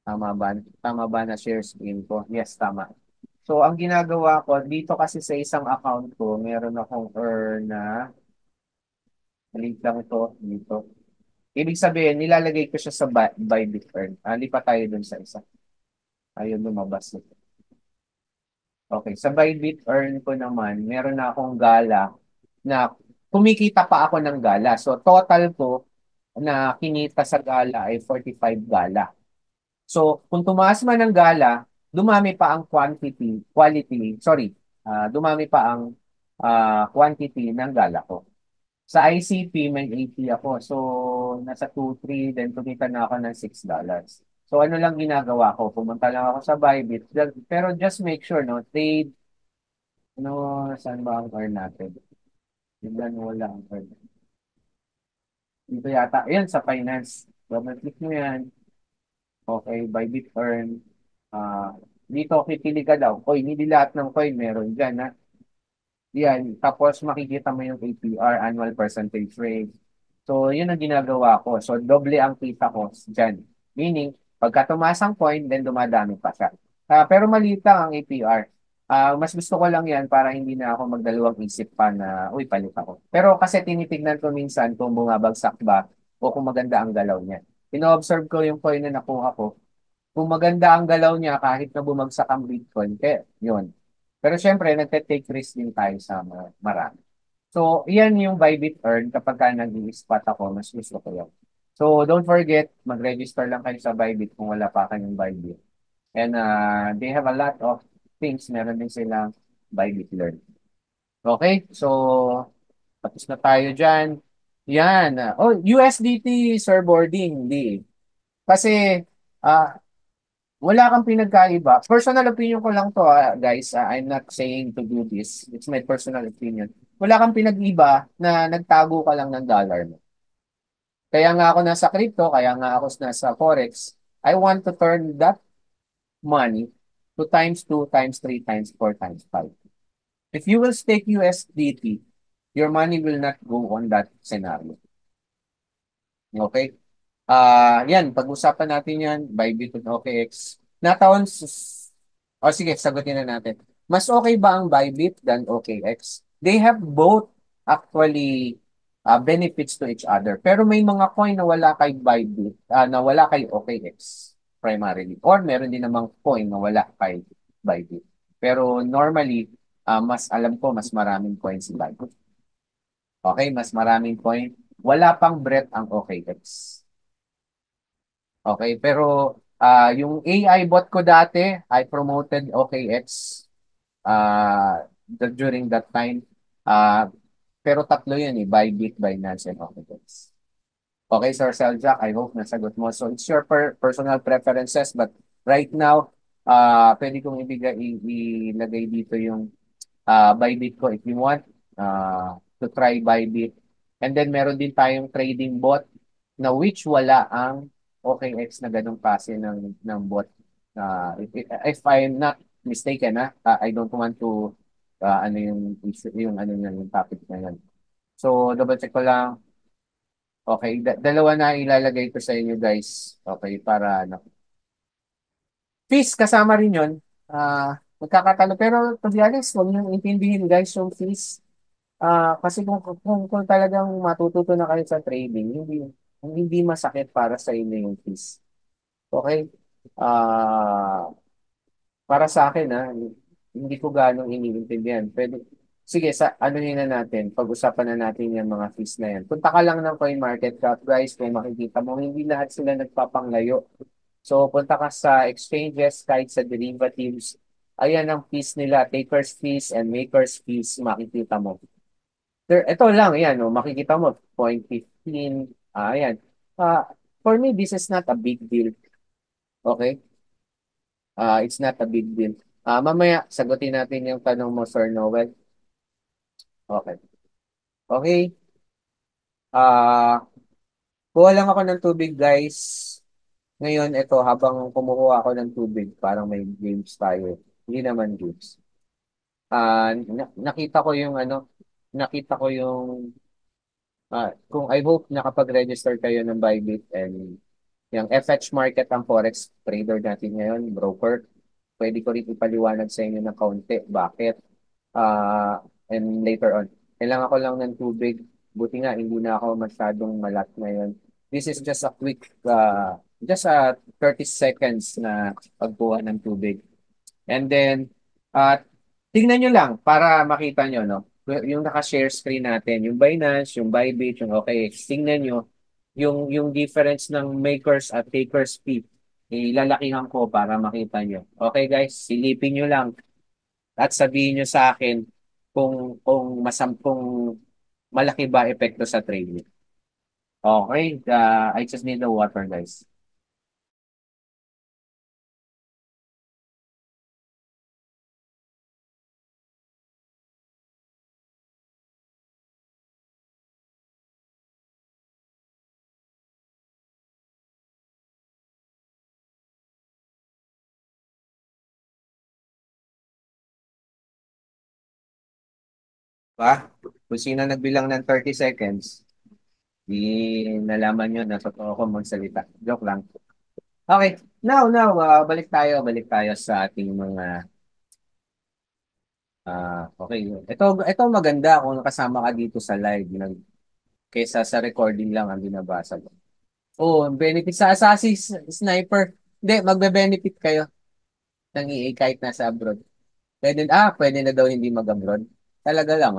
Tama ba na share screen ko? Yes, tama. So, ang ginagawa ko, dito kasi sa isang account ko, meron akong earn na, maliit lang ito, dito. Ibig sabihin, nilalagay ko siya sa Bybit earn. Lipat tayo dun sa isa. Ayun, lumabas. Okay, sa Bybit earn ko naman, meron na akong gala na kumikita pa ako ng gala. So, total ko na kinita sa gala ay 45 gala. So, kung tumaas man ang gala, dumami pa ang dumami pa ang quantity ng gala ko. Sa ICP, may 80 ako. So, nasa 2-3, then kumita na ako ng $6. So, ano lang ginagawa ko? Pumunta lang ako sa Bybit. Pero just make sure, no, trade, no, saan ba ang earn natin? Biglan wala ang earn. Dito yata. Ayan, sa finance. Double-click nyo yan. Okay, Bybit earn. Dito, pipili ka daw. Coin, hindi lahat ng coin meron dyan, ha? Yan. Tapos, makikita mo yung APR, annual percentage rate. So, yun ang ginagawa ko. So, doble ang kita ko dyan. Meaning, pagka tumaas ang coin, then dumadami pa siya. Pero maliit lang ang APR. Mas gusto ko lang yan para hindi na ako magdalawang isip pa na, uy, palit ako. Pero kasi tinitignan ko minsan kung bumabagsak ba o kung maganda ang galaw niya. Ino-observe ko yung coin na nakuha ko. Kung maganda ang galaw niya kahit na bumagsak ang Bitcoin, kaya yun. Pero syempre, nagte-take risk din tayo sa marami. So, yan yung Bybit Earn kapag ka nag-i-spot ako, mas gusto ko yun. So, don't forget, mag-register lang kayo sa Bybit kung wala pa kayong Bybit. And they have a lot of things. Meron din silang Bybit Learn. Okay? So, tapos na tayo dyan. Yan. USDT surfboarding. Hindi. Kasi, ah, wala kang pinagkaiba. Personal opinion ko lang to, guys. I'm not saying to do this. It's my personal opinion. Wala kang pinag-iba na nagtago ka lang ng dollar mo. Kaya nga ako nasa crypto, kaya nga ako nasa forex. I want to turn that money to times 2, times 3, times 4, times 5. If you will stake USDT, your money will not go on that scenario. Okay? Yan, pag-usapan natin yan, Bybit at OKX. Sige, sagutin na natin. Mas okay ba ang Bybit than OKX? They have both actually benefits to each other. Pero may mga coin na wala kay Bybit, na wala kay OKX primarily. Or meron din namang coin na wala kay Bybit. Pero normally, mas alam ko, mas maraming coins si Bybit. Okay, mas maraming coin. Wala pang breadth ang OKX. Okay, pero yung AI bot ko dati, I promoted OKX during that time. Pero tatlo yun eh, Bybit, Binance, and OKX. Okay, Sir Seljak, I hope nasagot mo. So it's your personal preferences, but right now, pwede kong ilagay dito yung Bybit ko if you want to try Bybit. And then meron din tayong trading bot na which wala ang OKX na ganong klase ng bot. If I'm not mistaken, I don't want to ano yung issue, yung topic na yan. So double check ko lang. Okay, dalawa na ilalagay ko sa inyo guys. Okay, para ano. Fees kasama rin 'yon. Magkakatalo pero to be honest, huwag niyo intindihin guys yung fees. Kasi kung talagang matututo na kayo sa trading, hindi masakit para sa inyo yung fees. Okay? Ah, para sa akin, hindi ko ganong iniintindihan. Sige, ano yun na natin, pag-usapan na natin yung mga fees na yan. Punta ka lang ng CoinMarketCap, guys, kung makikita mo, hindi lahat sila nagpapanglayo. So, punta ka sa exchanges, kahit sa derivatives, ayan ang fees nila, takers fees and makers fees, makikita mo. Ito lang, yan, no, makikita mo, 0.15, ayan. Ah, for me, this is not a big deal. Okay? It's not a big deal. Mamaya, sagutin natin yung tanong mo, Sir Noel. Okay. Okay. Ah, kuha lang ako ng tubig, guys. Ngayon, ito, habang kumukuha ako ng tubig, parang may games tayo. Hindi naman games. Nakita ko yung nakita ko yung, kung I hope nakapag-register kayo ng Bybit and yung FX market ang forex trader natin ngayon, broker. Pwede ko rin ipaliwanag sa inyo ng kaunti. Bakit? And later on. Kailangan ko lang ng tubig. Buti nga, hindi na ako masyadong malat ngayon. This is just a 30 seconds na pagbuha ng tubig. And then, uh, tingnan nyo lang para makita nyo, no? Yung naka-share screen natin, yung Binance, yung Bybit, yung OKX, tingnan nyo yung difference ng makers at takers fee. Ilalakihan ko para makita nyo. Okay guys, silipin nyo lang at sabihin nyo sa akin kung malaki ba epekto sa trading. Okay, I just need the water guys. Ba? Kung sino nagbilang ng 30 seconds, di nalaman nyo na totoo ko magsalita. Joke lang. Okay, now, balik tayo sa ating mga, okay. Ito maganda kung kasama ka dito sa live kaysa sa recording lang ang binabasa mo. Oh, benefit sa Assassin's Sniper. Hindi, magbe-benefit kayo ng EA kahit nasa abroad. Pwede na daw hindi mag-abroad. Talaga lang,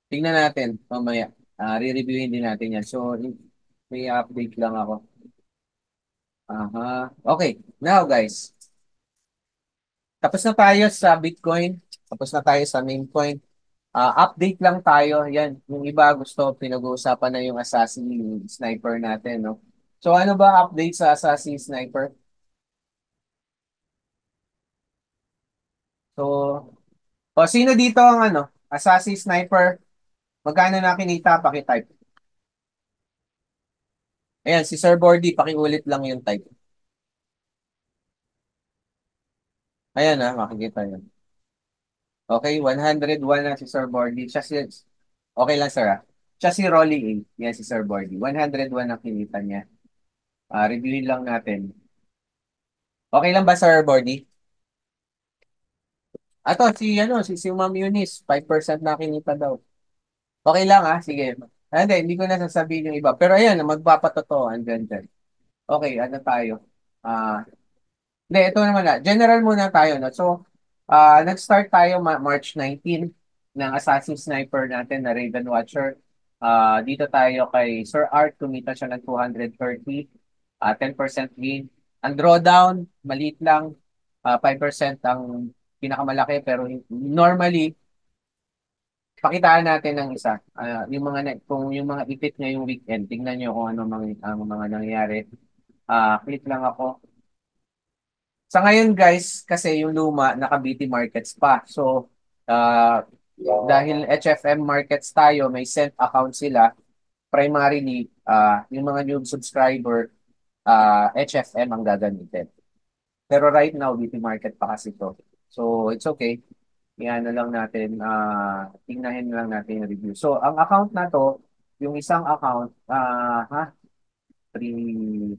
Tingnan natin mamaya. Re-reviewin din natin yan. So, may update lang ako. Aha. Okay. Now, guys. Tapos na tayo sa Bitcoin. Tapos na tayo sa meme coin. Update lang tayo. Yan. Yung iba gusto, pinag-uusapan na yung Assassin Sniper natin, no? So, ano ba update sa Assassin Sniper? So, sino dito ang Assassin Sniper? Magkano na kinita? Paki-type. Ayan, si Sir Bordy, pakiulit lang yung type. Ayan makikita yun. Okay, 101 na si Sir Bordy. Okay lang sir Siya si Rolly A. Yan si Sir Bordy. 101 ang kinita niya. Reviewin lang natin. Okay lang ba Sir Bordy? Si Ma'am Eunice, 5% na kinita daw. Okay lang sige. Hindi ko na sasabihin yung iba. Pero ayan, magpapatotoo. Andyan dyan. Okay, ano tayo? Ah, Hindi, ito naman General muna tayo, no? So, nag-start tayo March 19 ng Assassin Sniper natin na Raven Watcher. Dito tayo kay Sir Art, kumita siya ng 230, 10% gain. Ang drawdown, maliit lang, 5% ang pinakamalaki, pero normally, pakitaan natin ng isa. Kung yung mga ipit ngayong weekend, tingnan nyo kung ano ang mga nangyayari. Click lang ako. Sa ngayon guys, kasi yung luma, naka-BT markets pa. So, uh, dahil HFM markets tayo, may cent account sila, primarily, yung mga new subscriber, HFM ang gagamitin. Pero right now, BT market pa kasi to. So, it's okay. Yan na lang natin, tingnan lang natin yung review. So, ang account na to, yung isang account,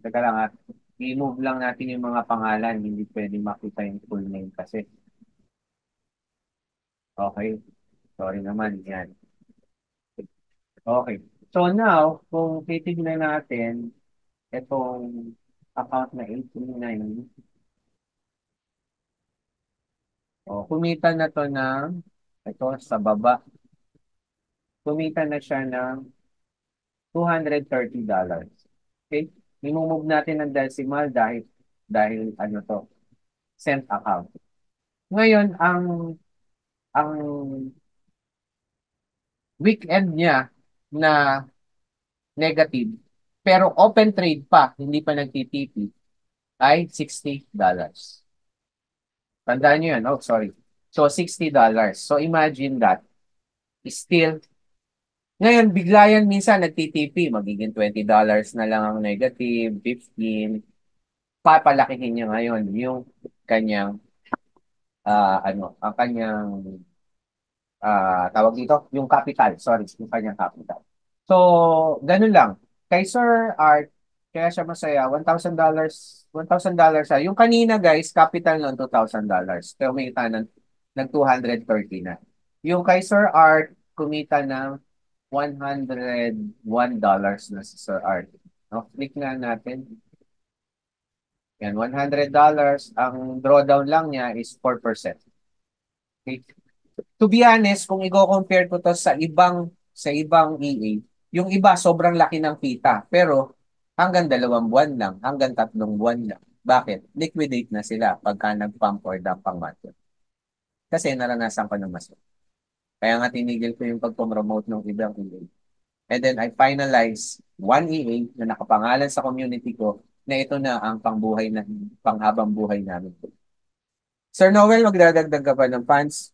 teka lang i-move lang natin yung mga pangalan, hindi pwede makita yung full name kasi. Okay, sorry naman, yan. Okay. So now, kung titignan natin itong account na 839, kumita na to ng, ito sa baba, kumita na siya ng $230. Okay? Imumove natin ng decimal dahil ano to, cent account. Ngayon, ang weekend niya na negative, pero open trade pa, hindi pa nagtitipi, ay $60. Tandaan nyo yan. Oh, sorry. So, $60. So, imagine that. Still, ngayon, bigla yan minsan nagtitipi. Magiging $20 na lang ang negative, 15. Papalakihin niya ngayon yung kanyang, ang kanyang tawag dito, yung capital. Sorry, yung kanyang capital. So, ganun lang. Kay Sir Art, kaya siya masaya, $1,000, $1,000 siya. Yung kanina guys, capital ng $2,000. Pero kumita ng 230 na. Yung kay Sir Art, kumita ng $101 na si Sir Art. No? Click nga natin. Yan, $100. Ang drawdown lang niya is 4%. Okay? To be honest, kung i-compare ko to sa ibang EA, yung iba sobrang laki ng kita, pero hanggang 2 buwan lang, hanggang 3 buwan lang. Bakit? Liquidate na sila pagka nag-pump or dump ang market. Kasi naranasan ko na mas. Kaya nga tinigil ko yung pag-promote ng ibang EA. And then I finalize one EA na nakapangalan sa community ko na ito na ang panghabang buhay namin. Sir Noel, magdadagdag ka pa ng funds?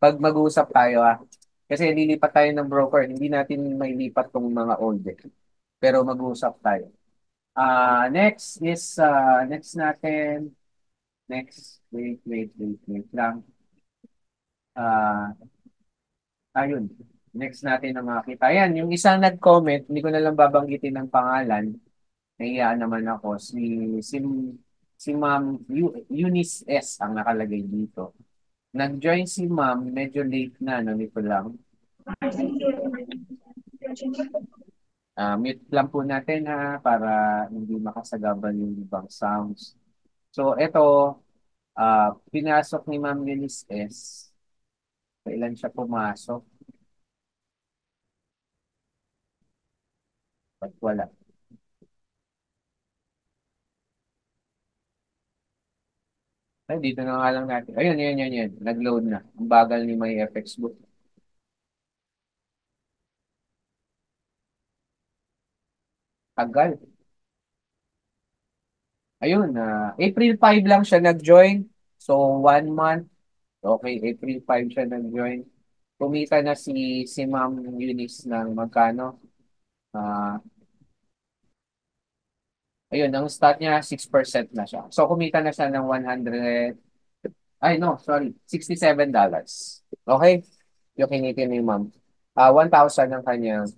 Pag mag-uusap tayo kasi lilipat tayo ng broker, hindi natin mailipat tong mga old eh. Pero mag-uusap tayo. Next natin, wait lang. Ayun, next natin na makita. Ayan, yung isang nag-comment, hindi ko na lang babanggitin ng pangalan, nahiya naman ako, si Ma'am Eunice S. ang nakalagay dito. Nag-join si Ma'am, medyo late na, nito lang. Mute lang po natin para hindi makasagaban yung ibang sounds. So, ito, pinasok ni Ma'am Eunice S. Kailan siya pumasok? Ba't wala? Ay, dito na nga lang natin. Ayun, yun. Nag-load na. Ang bagal ni may FX book. Tagal. Ayun, April 5 lang siya nag-join. So, 1 month. Okay, April 5 siya nag-join. Kumita na si Ma'am Eunice ng magkano? Ah, ayun, ang start niya, 6% na siya. So, kumita na siya ng 100, ay no, sorry, $67. Okay? Yung kinitin ni Ma'am. 1,000 ang kanyang,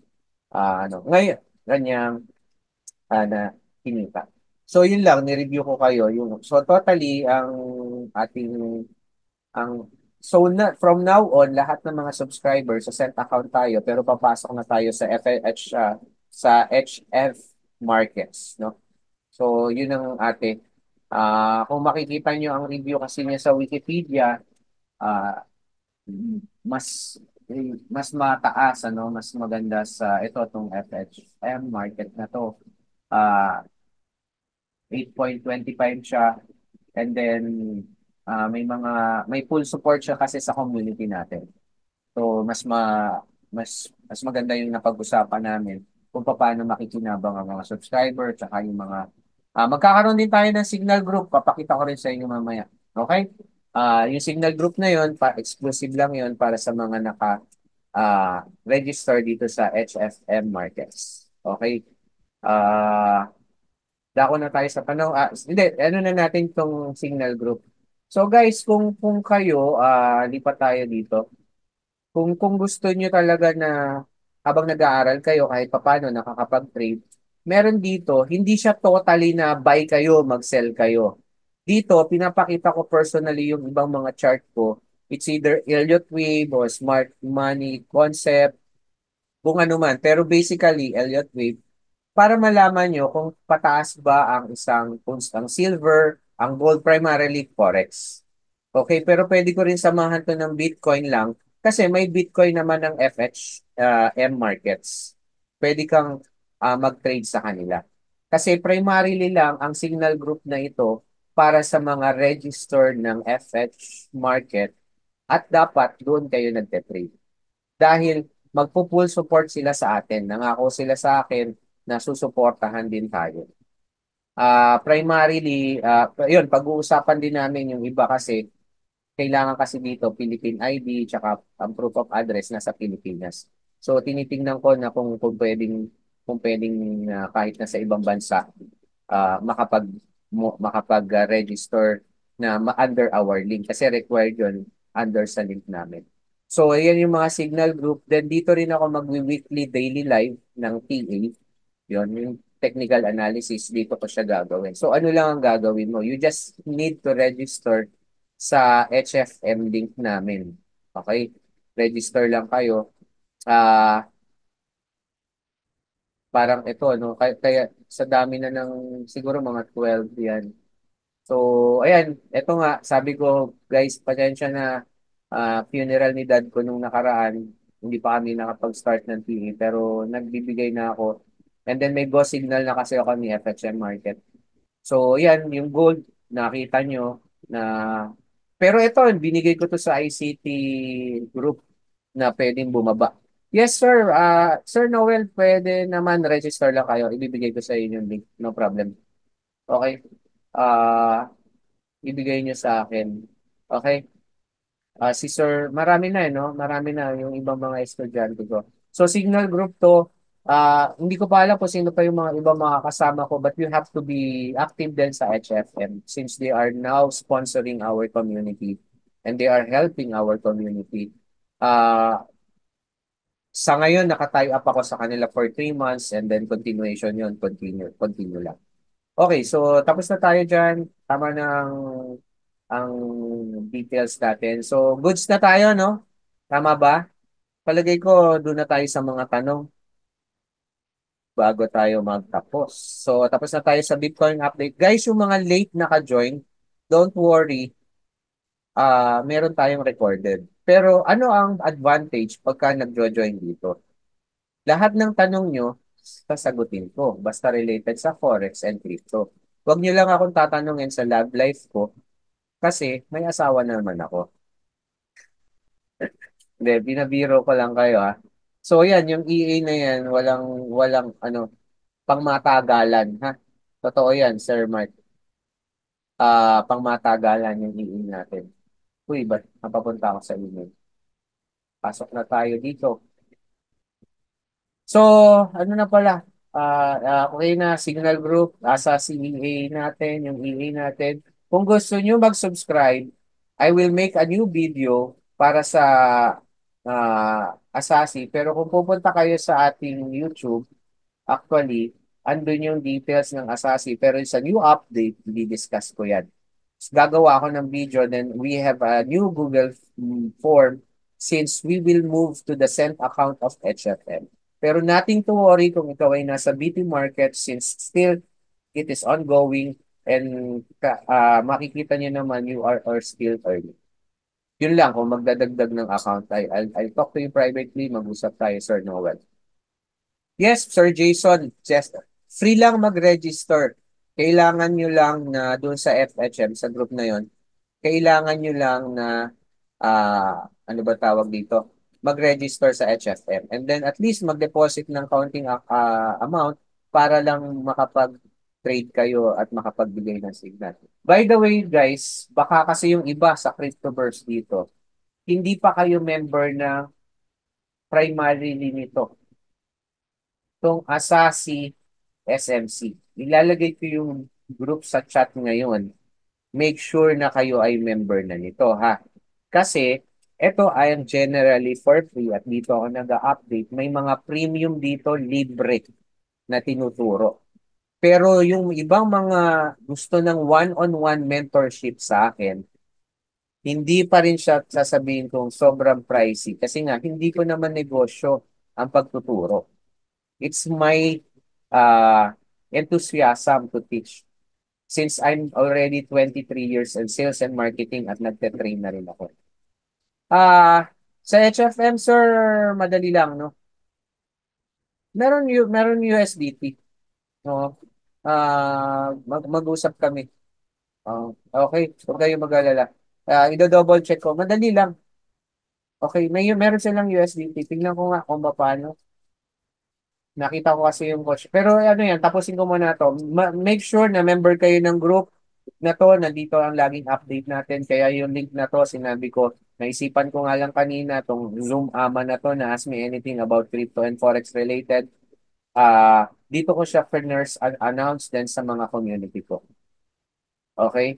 ngayon, kanyang, na kinita. So, yun lang, ni-review ko kayo. So, totally, ating, ang, so, from now on, lahat ng mga subscribers, sa set account tayo, pero papasok na tayo sa sa HF Markets, no? So, yun ang kung makikita nyo ang review kasi niya sa Wikipedia, ah, mas mataas, mas maganda sa ito, itong FHM market na to. 8.25 siya. And then, may full support siya kasi sa community natin. So, mas maganda yung napag-usapan namin kung paano makikinabang ang mga subscriber tsaka yung mga magkakaroon din tayo ng signal group. Papakita ko rin sa inyo mamaya. Okay? Yung signal group na yun, exclusive lang yun para sa mga register dito sa HFM Markets. Okay? Dako na tayo sa tanong. Hindi, ano na natin tong signal group. So guys, kung kayo, lipat tayo dito. Kung gusto niyo talaga na habang nag-aaral kayo kahit papaano nakakapag-trade, meron dito, hindi siya totally na buy kayo, mag-sell kayo. Dito, pinapakita ko personally yung ibang mga chart ko. It's either Elliott Wave or Smart Money Concept. kung ano man. Pero basically, Elliott Wave, para malaman nyo kung pataas ba ang kung ang silver, ang gold, primarily forex. Okay, pero pwede ko rin samahan to ng Bitcoin lang kasi may Bitcoin naman ng FHM markets. Pwede kang mag-trade sa kanila. Kasi primarily lang ang signal group na ito para sa mga registered ng FH market at dapat doon kayo nagte-trade. Dahil magpo-full support sila sa atin. Nangako sila sa akin na susuportahan din tayo. Primarily, yun, pag-uusapan din namin yung iba kasi kailangan kasi dito Philippine ID tsaka ang proof of address nasa Pilipinas. So tinitingnan ko na kung pwedeng kahit nasa ibang bansa makapag-register na under our link kasi required yun under sa link namin. So ayan yung mga signal group. Then dito rin ako magwi-weekly daily live ng TA. Yun, yung technical analysis, dito ko siya gagawin. So ano lang ang gagawin mo? You just need to register sa HFM link namin. Okay? Register lang kayo. Parang ito, no? Kaya sa dami na ng siguro mga 12 yan. So, ayan, ito nga, sabi ko, guys, pasensya na funeral ni dad ko nung nakaraan, hindi pa kami nakapag-start ng PE, pero nagbibigay na ako. And then may go signal na kasi ako ni FHM Market. So, yan, yung gold, nakita nyo na... Pero ito, binigay ko to sa ICT group na pwedeng bumaba. Yes, sir. Sir Noel, pwede naman register lang kayo. Ibibigay ko sa inyo yung link. No problem. Okay. Ibigay nyo sa akin. Okay. Si Sir, marami na no? Marami na yung ibang mga estudyante ko. So signal group to, hindi ko pa alam kung sino pa yung mga ibang mga kasama ko, but you have to be active din sa HFM since they are now sponsoring our community and they are helping our community. Sa ngayon, naka-tie up ako sa kanila for 3 months and then continuation yun, continue lang. Okay, so tapos na tayo dyan. Tama ng ang details natin. So, goods na tayo, no? Tama ba? Palagay ko, doon na tayo sa mga tanong bago tayo magtapos. So, tapos na tayo sa Bitcoin update. Guys, yung mga late naka-join, don't worry, meron tayong recorded. Pero ano ang advantage pagka nag-join dito? Lahat ng tanong nyo, sasagutin ko. Basta related sa Forex and crypto. Huwag nyo lang akong tatanungin sa love life ko kasi may asawa na naman ako. Hindi, binabiro ko lang kayo ha. So yan, yung EA na yan, walang pangmatagalan ha. Totoo yan, Sir Mark. Pangmatagalan yung EA natin. Uy, ba't napapunta ako sa email? Pasok na tayo dito. So, ano na pala? Okay na, Signal Group, asa si EA natin, yung EA natin. Kung gusto nyo mag-subscribe, I will make a new video para sa Asasi. Pero kung pupunta kayo sa ating YouTube, actually, andun yung details ng Asasi. Pero sa new update, di-discuss ko yan. Gagawa ako ng video, then we have a new Google form since we will move to the sent account of HFM. Pero nothing to worry kung ikaw ay nasa BT market since still it is ongoing and makikita niyo naman you are still earning. Yun lang, kung magdadagdag ng account, I'll talk to you privately, mag-usap tayo, Sir Noel. Yes, Sir Jason, just free lang mag-register. Kailangan nyo lang na doon sa FHM, sa group na yon, kailangan nyo lang na, ano ba tawag dito, mag-register sa HFM. And then at least mag-deposit ng counting amount para lang makapag-trade kayo at makapagbigay ng signal. By the way, guys, baka kasi yung iba sa Cryptoverse dito, hindi pa kayo member na primarily nito. Itong Asasi SMC. Ilalagay ko yung group sa chat ngayon. Make sure na kayo ay member na nito, ha? Kasi, ito ay generally for free at dito ako nag-update. May mga premium dito, libre na tinuturo. Pero yung ibang mga gusto ng one-on-one mentorship sa akin, hindi pa rin siya sasabihin kong sobrang pricey. Kasi nga, hindi ko naman negosyo ang pagtuturo. It's my uh, enthusiasm to teach. Since I'm already 23 years in sales and marketing at nagte-train na rin ako. Sa HFM, sir, madali lang, no? Meron USDT, no? Mag-usap kami. Okay, huwag kayong mag-alala. I-double check ko. Madali lang. Okay, meron silang USDT. Tingnan ko nga kung paano. Nakita ko kasi yung coach. Pero ano yan, tapusin ko muna to. Make sure na member kayo ng group na to. Nandito ang laging update natin. Kaya yung link na to, sinabi ko, naisipan ko nga lang kanina, tong Zoom ama na to, na ask me anything about crypto and forex related. Dito ko siya for nurse announce din sa mga community ko. Okay?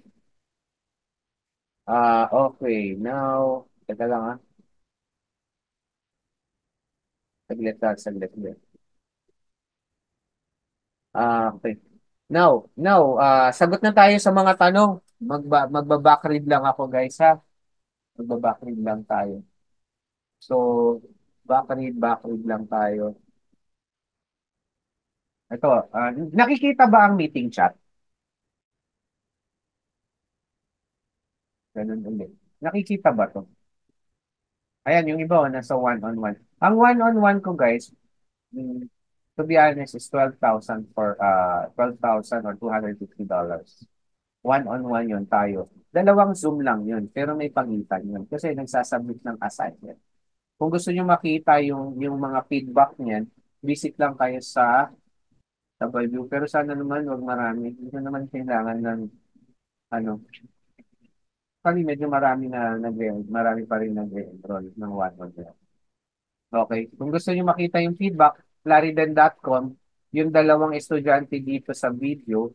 Okay. Now, teka lang saglit. Okay. Sagot na tayo sa mga tanong. Magba-backread lang ako, guys, ha? Magba-backread lang tayo. So, backread lang tayo. Ito, nakikita ba ang meeting chat? Ganun ulit. Nakikita ba to? Ayan, yung iba, nasa one-on-one. Ang one-on-one ko, guys, mm, to be honest, is 12,000 for 12,000 or $250. One-on-one yun tayo. Dalawang Zoom lang yun, pero may pagitan yun. Kasi nagsasubmit ng assignment. Kung gusto nyo makita yung mga feedback niyan, visit lang kayo sa Bellevue. Pero sana naman, wag marami. Hindi ko naman kailangan ng, ano, kasi medyo marami pa rin nag-enroll ng one-on-one. Okay. Kung gusto nyo makita yung feedback, clariden.com, yung dalawang estudyante dito sa video,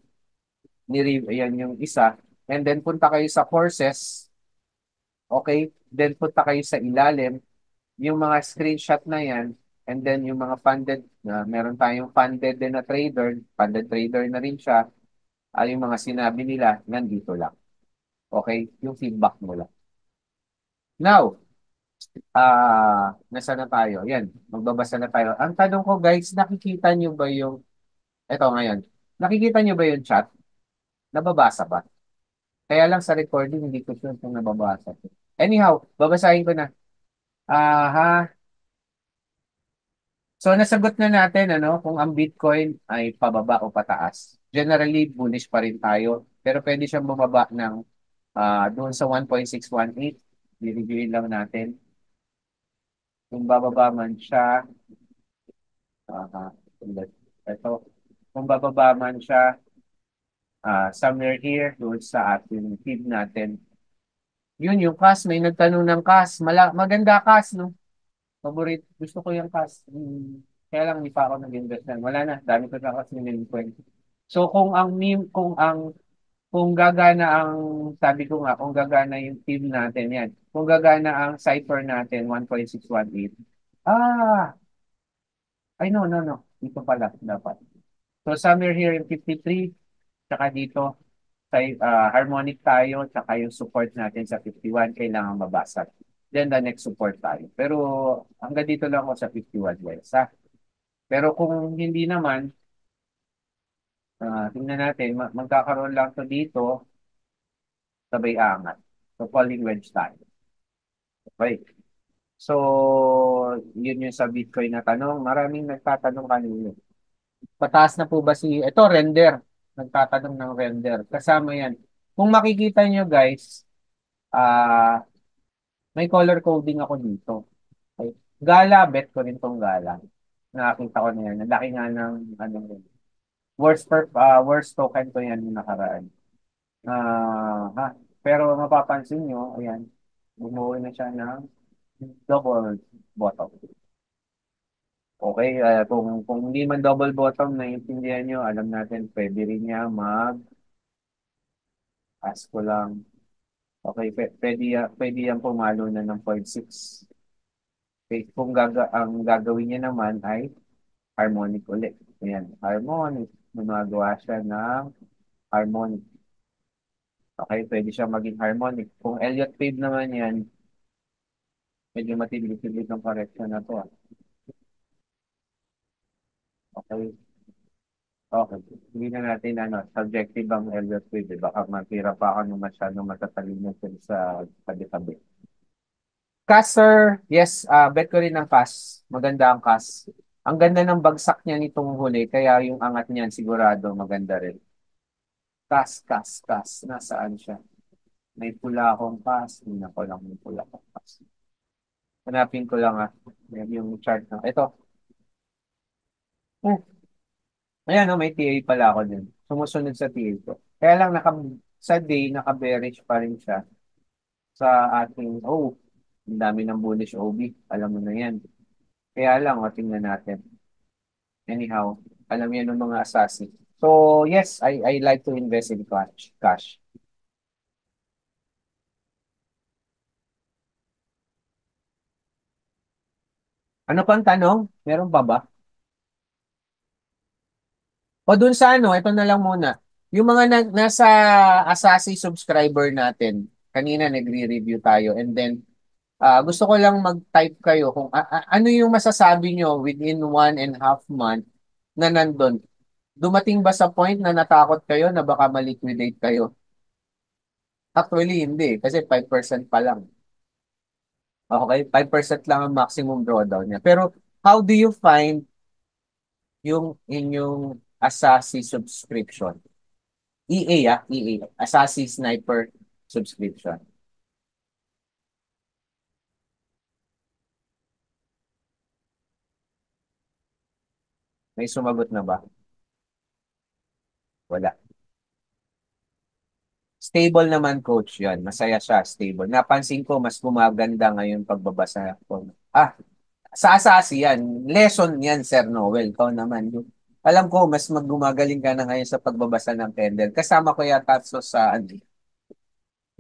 ayan yung isa. And then punta kayo sa courses, okay? Then punta kayo sa ilalim, yung mga screenshot na yan, and then yung mga funded, meron tayong funded din na trader, funded trader na rin siya, yung mga sinabi nila, nandito lang. Okay? Yung feedback mo lang. Now, nasa na tayo? Yan, magbabasa na tayo. Ang tanong ko, guys, nakikita nyo ba eto ngayon, nakikita nyo ba yung chat? Nababasa ba? Kaya lang sa recording, hindi ko sure kung nababasa. Anyhow, babasahin ko na. Ha? So nasagot na natin kung ang Bitcoin ay pababa o pataas. Generally bullish pa rin tayo, pero pwede siyang bumaba ng doon sa 1.618. I-reviewin lang natin. Kung bababa man siya, uh, ito, kung bababa man siya somewhere here doon sa ating feed natin. Yun yung CAS, may nagtanong ng CAS. Maganda CAS, no? Favorite, gusto ko yung CAS. Kaya lang hindi pa ako nag-invest yan. Wala na, dami ko na kasi nilin-point. So kung gagana ang sabi ko nga, kung gagana yung team natin yan. Kung gagana ang cipher natin 1.618. Ay no. Dito pala dapat. So somewhere here in 53, tsaka dito sa harmonic tayo, tsaka yung support natin sa 51 kailangan mabasag. Then the next support tayo. Pero hanggang dito lang ako sa 51 guys, ha? Pero kung hindi naman, tingnan natin, magkakaroon lang to dito, sabay angat. So, falling wedge tayo. Okay. So, yun yung sa Bitcoin na tanong. Maraming nagtatanong kanino. Pataas na po ba ito, render. Nagtatanong ng render. Kasama yan. Kung makikita nyo guys, may color coding ako dito. Okay. Gala, bet ko rin tong gala. Nakakita ko na yan. Ang laki nga ng worst token ko yan yung nakaraan. Ha? Pero mapapansin nyo, ayan, bumuo na siya ng double bottom. Okay, kung hindi man double bottom, naiintindihan nyo, alam natin, pwede rin niya ask ko lang, okay, pwede yan pumalo na ng 0.6. Okay, kung ang gagawin niya naman ay harmonic ulit. Ayan, harmonic. Gumagawa siya ng harmonic. Okay, pwede siya maging harmonic. Kung Elliott wave naman yan, medyo matindi-tindi ng correction na to. Okay. Okay. Hindi na natin subjective ang Elliott Wave. Baka matira pa ako nung masyadong matatalino dun sa tabi-tabi. Cass, sir. Yes, bet ko rin ang Cass. Maganda ang Cass. Ang ganda ng bagsak niya nitong huli, kaya yung angat niyan sigurado maganda rin. Cass, Cass, Cass. Nasaan siya? May pula akong Cass. Hindi ko lang may pula akong Cass. Hanapin ko lang yung chart na. Ito. Oh, ayan, no, may TA pala ako din. Sumusunod sa TA ko. Kaya lang, sa day, naka-bearish pa rin siya sa ating, ang dami ng bullish OB. Alam mo na yan. Kaya lang, tingnan natin. Anyhow, alam yan ng mga assassin. So, yes, I like to invest in cash. Ano pang tanong? Meron pa ba? O dun sa ito na lang muna. Yung mga nasa Asasi subscriber natin, kanina nagre-review tayo, and then gusto ko lang mag-type kayo kung ano yung masasabi nyo within 1.5 month na nandun. Dumating ba sa point na natakot kayo na baka ma-liquidate kayo? Actually, hindi. Kasi 5% pa lang. Okay? 5% lang ang maximum drawdown niya. Pero how do you find yung inyong Asasi subscription? EA. Assassin Sniper subscription. May sumagot na ba? Wala. Stable naman, coach, yan. Masaya siya, stable. Napansin ko, mas gumaganda ngayon pagbabasa ko. Sa Asasi yan. Lesson yan, Sir Noel. Ikaw naman. Alam ko, mas maggumagaling ka na ngayon sa pagbabasa ng candle. Kasama ko yata sa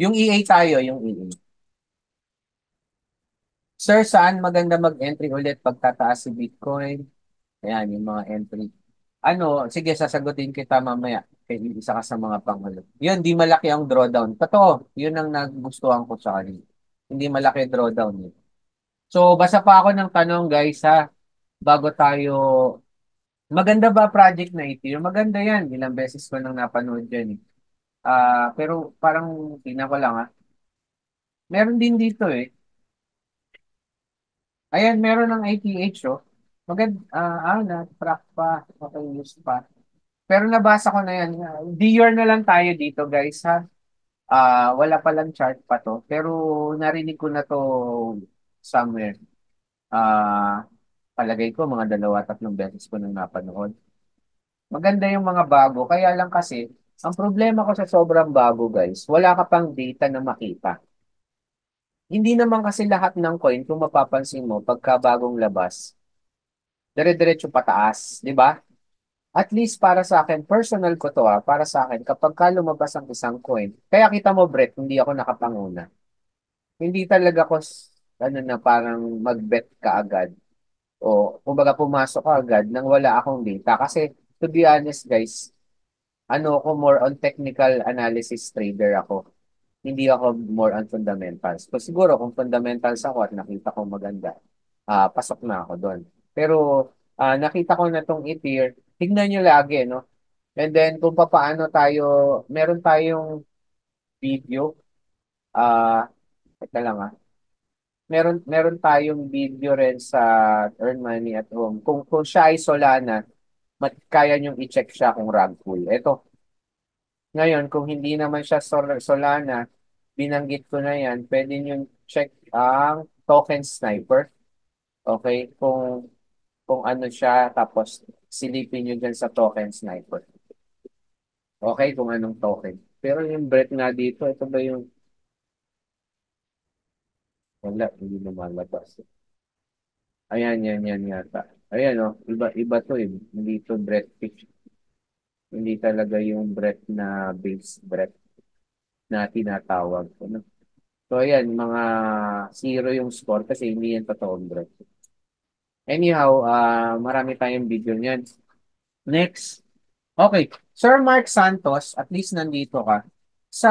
yung EA tayo, yung EA. Sir, saan maganda mag-entry ulit pagtataas si Bitcoin? Ayan, yung mga entry. Sige, sasagutin kita mamaya. Kaya isa ka sa mga pangulo. Yun, di malaki ang drawdown. Totoo, yun ang nagustuhan ko sa kanila. Hindi malaki drawdown yun. So, basa pa ako ng tanong, guys, ha? Bago tayo... Maganda ba project na ito? Maganda yan. Ilang beses ko nang napanood yan. Pero parang, tingnan ko lang, ha? Meron din dito, eh. Ayan, meron ng ITH, oh. Na-track pa. Okay, use pa. Pero nabasa ko na yan. D-year na lang tayo dito, guys, ha? Wala palang chart pa to. Pero narinig ko na to somewhere. Palagay ko mga 2 3 beses ko nang napanood. Maganda yung mga bago. Kaya lang kasi, ang problema ko sa sobrang bago, guys, wala ka pang data na makita. Hindi naman kasi lahat ng coin, kung mapapansin mo, pagka bagong labas, dire-diretso pataas, di ba? At least para sa akin, personal ko to para sa akin, kapag ka lumabas ang isang coin, kaya kita mo, Brett, hindi ako nakapanguna. Hindi talaga ako, na parang mag-bet ka agad. O, kumbaga pumasok ka agad nang wala akong data. Kasi, to be honest, guys, ako more on technical analysis trader ako. Hindi ako more on fundamentals. So, siguro kung fundamentals ako at nakita ko maganda, pasok na ako doon. Pero, nakita ko na tong Ether, tignan nyo lagi, no? And then, kung paano tayo, meron tayong video, teka lang meron tayong video rin sa Earn Money at Home. Kung siya ay Solana, kaya niyong i-check siya kung rug pull. Ito, ngayon, kung hindi naman siya Solana, binanggit ko na yan, pwede niyong check ang token sniper. Okay? Kung ano siya, tapos silipin niyo dyan sa token sniper. Okay? Kung anong token. Pero yung breadth nga dito, ito ba yung wala, hindi lumalabas. Ayan, yan yata. Ayan, iba to eh. Hindi to breadth pitch. Hindi talaga yung breadth na base breadth na tinatawag. Ano? So, ayan, mga zero yung score kasi hindi yan totoong breadth. Anyhow, marami tayong video niyan. Next. Okay. Sir Mark Santos, at least nandito ka. Sa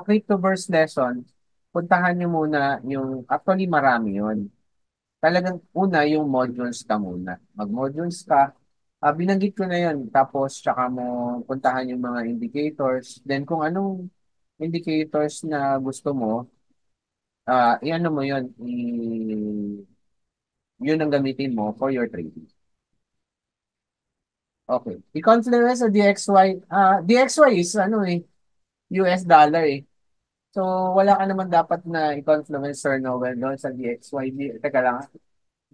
Cryptoverse lesson, puntahan niyo muna actually marami yun. Talagang una yung modules ka muna. Mag-modules ka, Binanggit ko na yun. Tapos, tsaka mo puntahan yung mga indicators. Then, kung anong indicators na gusto mo, i-ano mo yun, yun ang gamitin mo for your trading. Okay. I-confluence o DXY? DXY is ano US dollar eh. So, wala ka naman dapat na i-confluence or Noel doon sa DXY. Teka lang,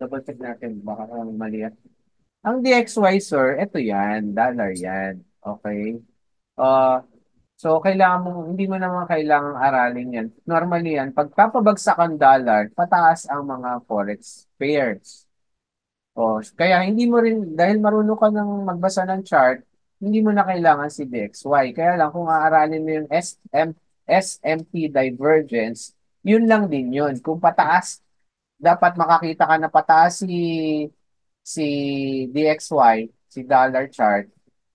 double check natin. Baka kung mali yan. Ang DXY, sir, ito yan. Dollar yan. Okay? Uh, so, kailangan mo, hindi mo naman kailangang aralin yan. Normally yan, pag papabagsak ang dollar, pataas ang mga forex pairs. O, kaya hindi mo rin, dahil marunong ka ng magbasa ng chart, hindi mo na kailangan si DXY. Kaya lang, kung aaralin mo yung SMT divergence, yun lang din yun. Kung pataas, dapat makakita ka na pataas si DXY, si dollar chart,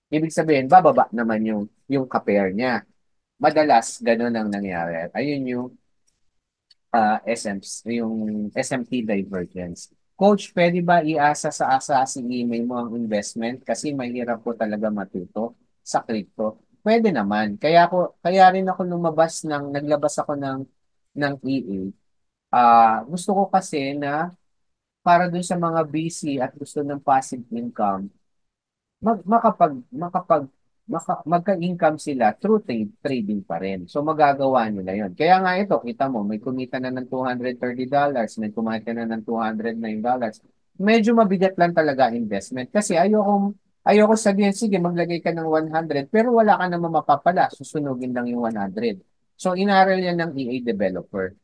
ibig sabihin, bababa naman yung ka-pair niya. Madalas, ganun ang nangyari. Ayun yung yung SMT divergence. Coach, pwede ba iasa sa si email mo ang investment? Kasi mahirap po talaga matuto sa crypto. Pwede naman. Kaya rin ako naglabas ako ng EA. Gusto ko kasi na para dun sa mga busy at gusto ng passive income, magka-income sila through trading pa rin. So magagawa nila yon. Kaya nga ito, kita mo, may kumita na ng $230, may kumita na ng $209. Medyo mabigat lang talaga investment kasi ayoko sabihin, sige, maglagay ka ng 100 pero wala ka naman mapapala, susunugin lang yung 100. So inaral yan ng EA developer.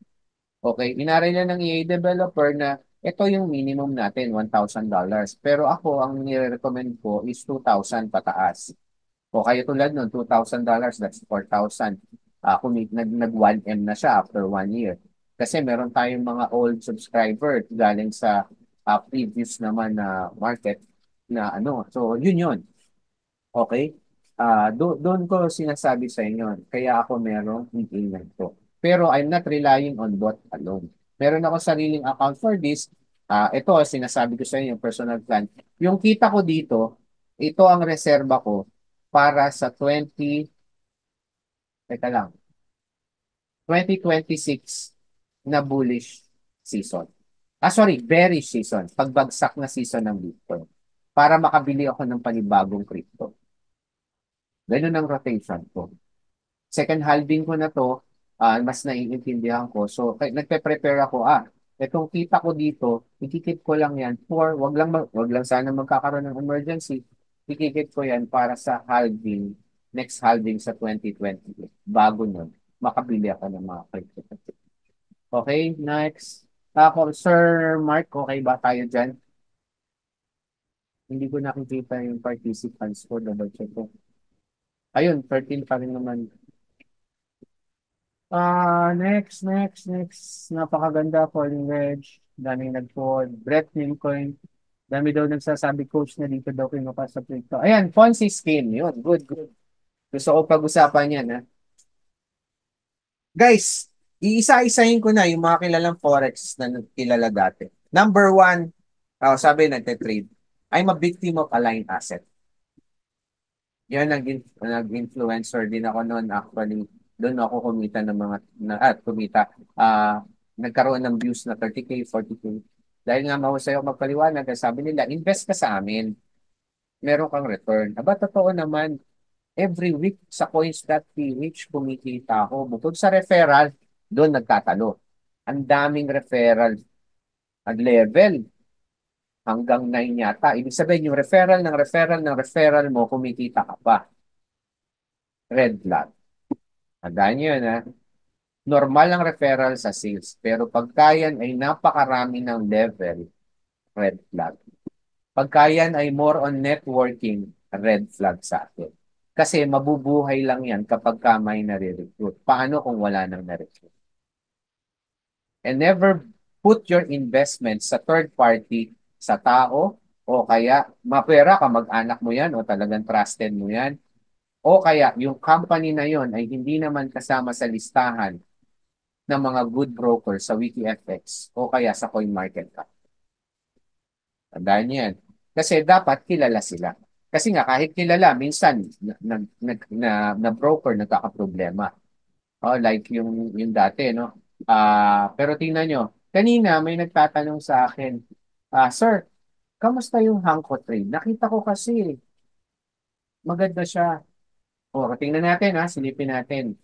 Okay, inaral yan ng EA developer na ito yung minimum natin, $1,000. Pero ako, ang nire-recommend ko is 2,000 pataas. O kaya tulad nun, $2,000, that's 4,000. Kung nag 1M na siya after 1 year. Kasi meron tayong mga old subscriber galing sa previous naman na market na ano. So, yun. Okay? Doon ko sinasabi sa inyo, kaya ako merong e-payment ko. Pero I'm not relying on bot alone. Meron ako sariling account for this. Ito, sinasabi ko sa inyo, personal plan. Yung kita ko dito, ito ang reserba ko para sa teka lang, 2026 na bullish season. Sorry, bearish season. Pagbagsak na season ng Bitcoin. Para makabili ako ng panibagong crypto. Ganun ang rotation ko. Second halving ko na to, mas naiintindihan ko. So, nagpe-prepare ako, itong kita ko dito, ikikip ko lang yan for, wag lang sana magkakaroon ng emergency, ikikip ko yan para sa halving, next halving sa 2020. Bago nun, makabili ako ng mga crypto. Okay, next. Ako, Sir Mark, okay ba tayo dyan? Hindi ko nakikita yung participants ko, double check ko. Ayun, 13 pa rin naman. Next. Napakaganda, Falling Wedge. Daming nag-fall. Brett Lincoln. Dami daw nagsasabi, coach, na dito daw kayo makasapit ko. Ayan, Ponzi scheme. Yun, good. Gusto ko pag-usapan yan, ha. Guys, iisa-isahin ko na yung mga kilalang forex na kilala dati. Number one, sabi nagte-trade. I'm a victim of aligned asset. Yan, nag-influencer din ako noon actually. Doon ako kumita ng mga, kumita. Nagkaroon ng views na 30K, 40K. Dahil nga mahusay ako magpaliwanag, sabi nila, invest ka sa amin. Meron kang return. Totoo naman, every week sa coins.ph kumikita ako. Bukod sa referral, doon nagtatalo. Ang daming referral. Nag-level hanggang 9 yata. Ibig sabihin, yung referral mo, kumikita ka pa. Red flag. Tandaan nyo yun, ha? Normal ang referral sa sales. Pero pagkayan ay napakarami ng level, red flag. Pagkayan ay more on networking, red flag sa akin. Kasi mabubuhay lang yan kapag ka may nare-recruit. Paano kung wala nang nare-recruit? And never put your investment sa third party, sa tao, o kaya mapera ka, mag-anak mo yan, o talagang trusted mo yan. O kaya yung company na yon ay hindi naman kasama sa listahan ng mga good brokers sa WikiFX o kaya sa CoinMarketCap. Tandaan niyo yan. Kasi dapat kilala sila. Kasi nga kahit kilala, minsan na broker nagkakaproblema. Oh, like yung dati, no? Pero tingnan nyo, kanina may nagtatanong sa akin, Sir, kamusta yung Hanko trade? Nakita ko kasi maganda siya. O, tingnan natin ha, silipin natin.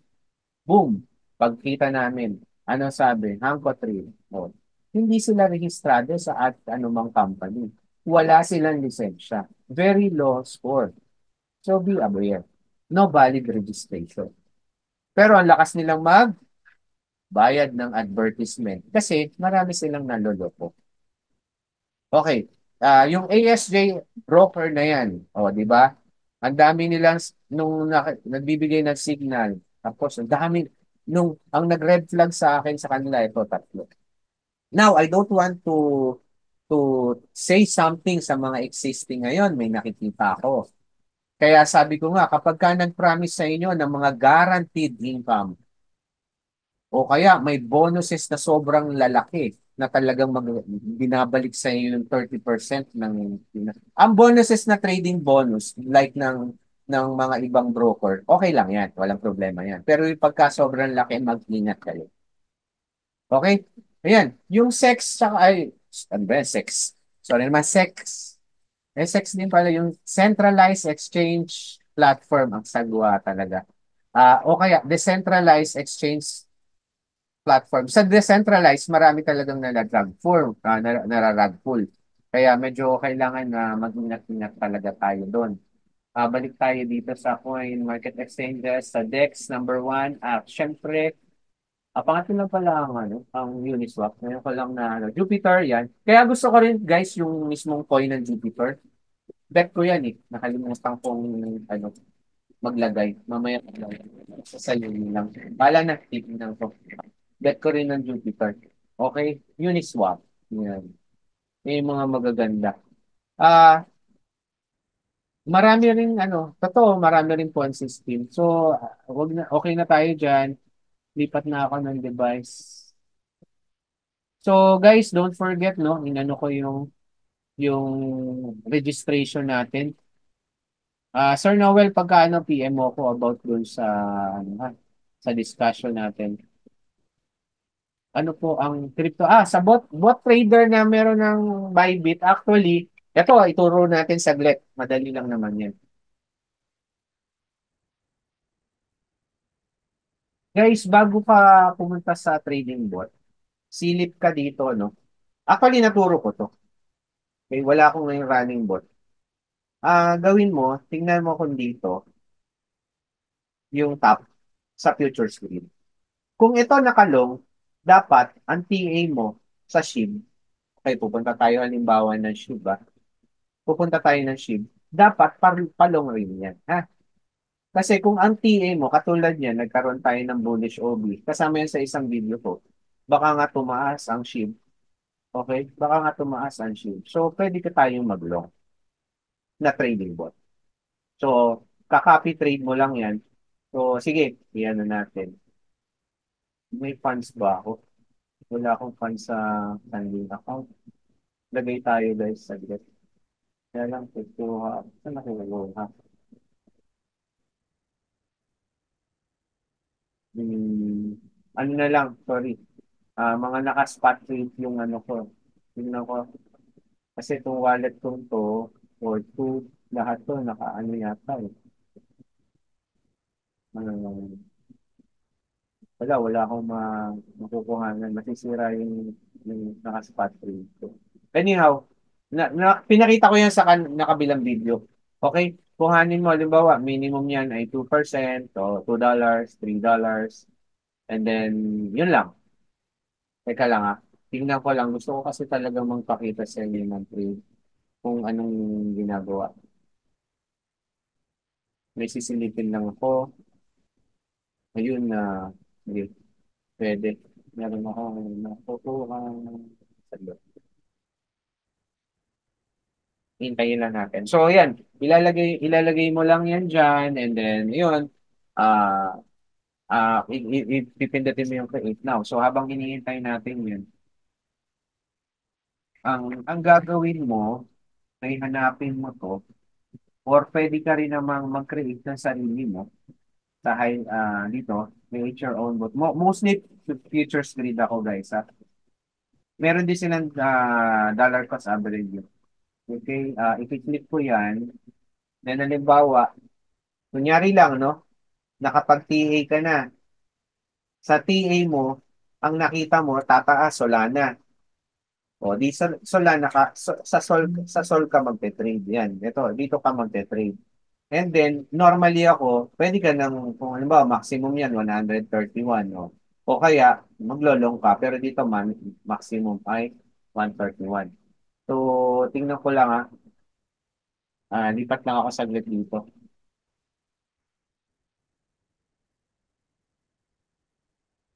Boom! Pagkita namin, ano sabi? Hanko trade. O, hindi sila rehistrado sa at anumang company. Wala silang lisensya. Very low score. So be aware. No valid registration. Pero ang lakas nilang magbayad ng advertisement kasi marami silang naloloko. Okay. Yung ASJ broker na yan, o, di ba? Ang dami nilang nagbibigay ng signal. Tapos, ang dami, ang nag-red flag sa akin sa kanila, ito, tatlo. Now, I don't want to say something sa mga existing ngayon. May nakikita ako. Kaya sabi ko nga, kapag ka nag-promise sa inyo ng mga guaranteed income, o kaya may bonuses na sobrang lalaki na talagang binabalik sa iyo yung 30% ng ang bonuses na trading bonus like ng mga ibang broker, okay lang yan, walang problema yan. Pero yung pagka sobrang laki, mag-ingat kayo. Okay? Ayan, yung sex tsaka ay ano ba yan? Sex. Sorry naman, sex. SX din pala yung centralized exchange platform ang sagwa talaga. O kaya decentralized exchange platform. Sa decentralized, marami talagang nararag full, nararag full. Kaya medyo kailangan na mag-ingat-ingat talaga tayo doon. Balik tayo dito sa coin market exchanges, sa DEX, number one. Syempre, pangatlo lang pala ang Uniswap. Ngayon ko lang na Jupiter, yan. Kaya gusto ko rin, guys, yung mismong coin ng Jupiter. Bet ko yan eh. Nakalimutan kong maglagay. Mamaya maglagay. Sa yun lang. Bala na, titignan ko. Bet ko rin ng Jupiter. Okay? Uniswap. Yan. May mga magaganda. Ah, marami ring totoo, marami ring Ponzi scheme. So, wag na, okay na tayo diyan. Lipat na ako ng device. So, guys, don't forget inano ko yung registration natin. Sir Noel, pagka PM mo ko about dun sa sa discussion natin. Ano po ang crypto? Sa bot trader na meron ng Bybit, actually, ito, ituro natin saglit. Madali lang naman yan. Guys, bago ka pumunta sa trading bot, silip ka dito, no? Actually, naturo ko to. Okay, wala akong ngayong running bot. Gawin mo, tingnan mo kung dito, yung top sa future screen. Kung ito nakalong, dapat ang TA mo sa SHIB, okay, pupunta tayo halimbawa ng SHIB, pupunta tayo ng SHIB, dapat palong rin yan. Kasi kung ang TA mo, katulad niyan, nagkaroon tayo ng bullish OB, kasama yan sa isang video ko, baka nga tumaas ang SHIB. Okay? Baka nga tumaas ang SHIB. So, pwede ka tayong mag-long na trading bot. So, ka-copy trade mo lang yan. So, sige, iyan na natin. May funds ba ako? Wala akong funds sa funding account. Lagay tayo guys sa get. Kaya lang, kukuha. Saan nakuha? Ano na lang, sorry. Mga naka-spot trade yung ko. Tingnan ko. Kasi itong wallet kong to, or two, lahat to, naka-ano yata eh. Um, wala akong makukuhanan. Masisira yung naka-spot trade ko. Anyhow, pinakita ko yan sa nakabilang video. Okay? Kuhanin mo, halimbawa, minimum yan ay 2% o $2, $3. And then, yun lang. Teka lang tingnan ko lang. Gusto ko kasi talagang magpakita sa inyo ng trade kung anong ginagawa. May sisilipin lang ako. Ayun hindi, pwede. Meron ako nakukuha. Saglit. Hintayin lang natin. So, yan. Ilalagay mo lang yan dyan. And then, yun. Ah, pipindutin mo yung create now. So, habang hinihintay natin yun, ang gagawin mo, ay hanapin mo to. or pwede ka rin namang mag-create ng sarili mo sa dito, create your own bot. Mostly futures trade ako guys. Ha? Meron din silang dollar cost average. Okay, i-click ko yan. Then halimbawa, kunyari lang, no? Nakapag-TA ka na. Sa TA mo, ang nakita mo, tataas, Solana. O, di Solana ka, sa Sol ka magte-trade. Yan, ito, dito ka magte-trade. And then, normally ako, pwede ka ng, kung ano ba, maximum yan, 131, no? O kaya, maglolong ka, pero dito man, maximum ay 131. So, tingnan ko lang lipat lang ako saglit dito.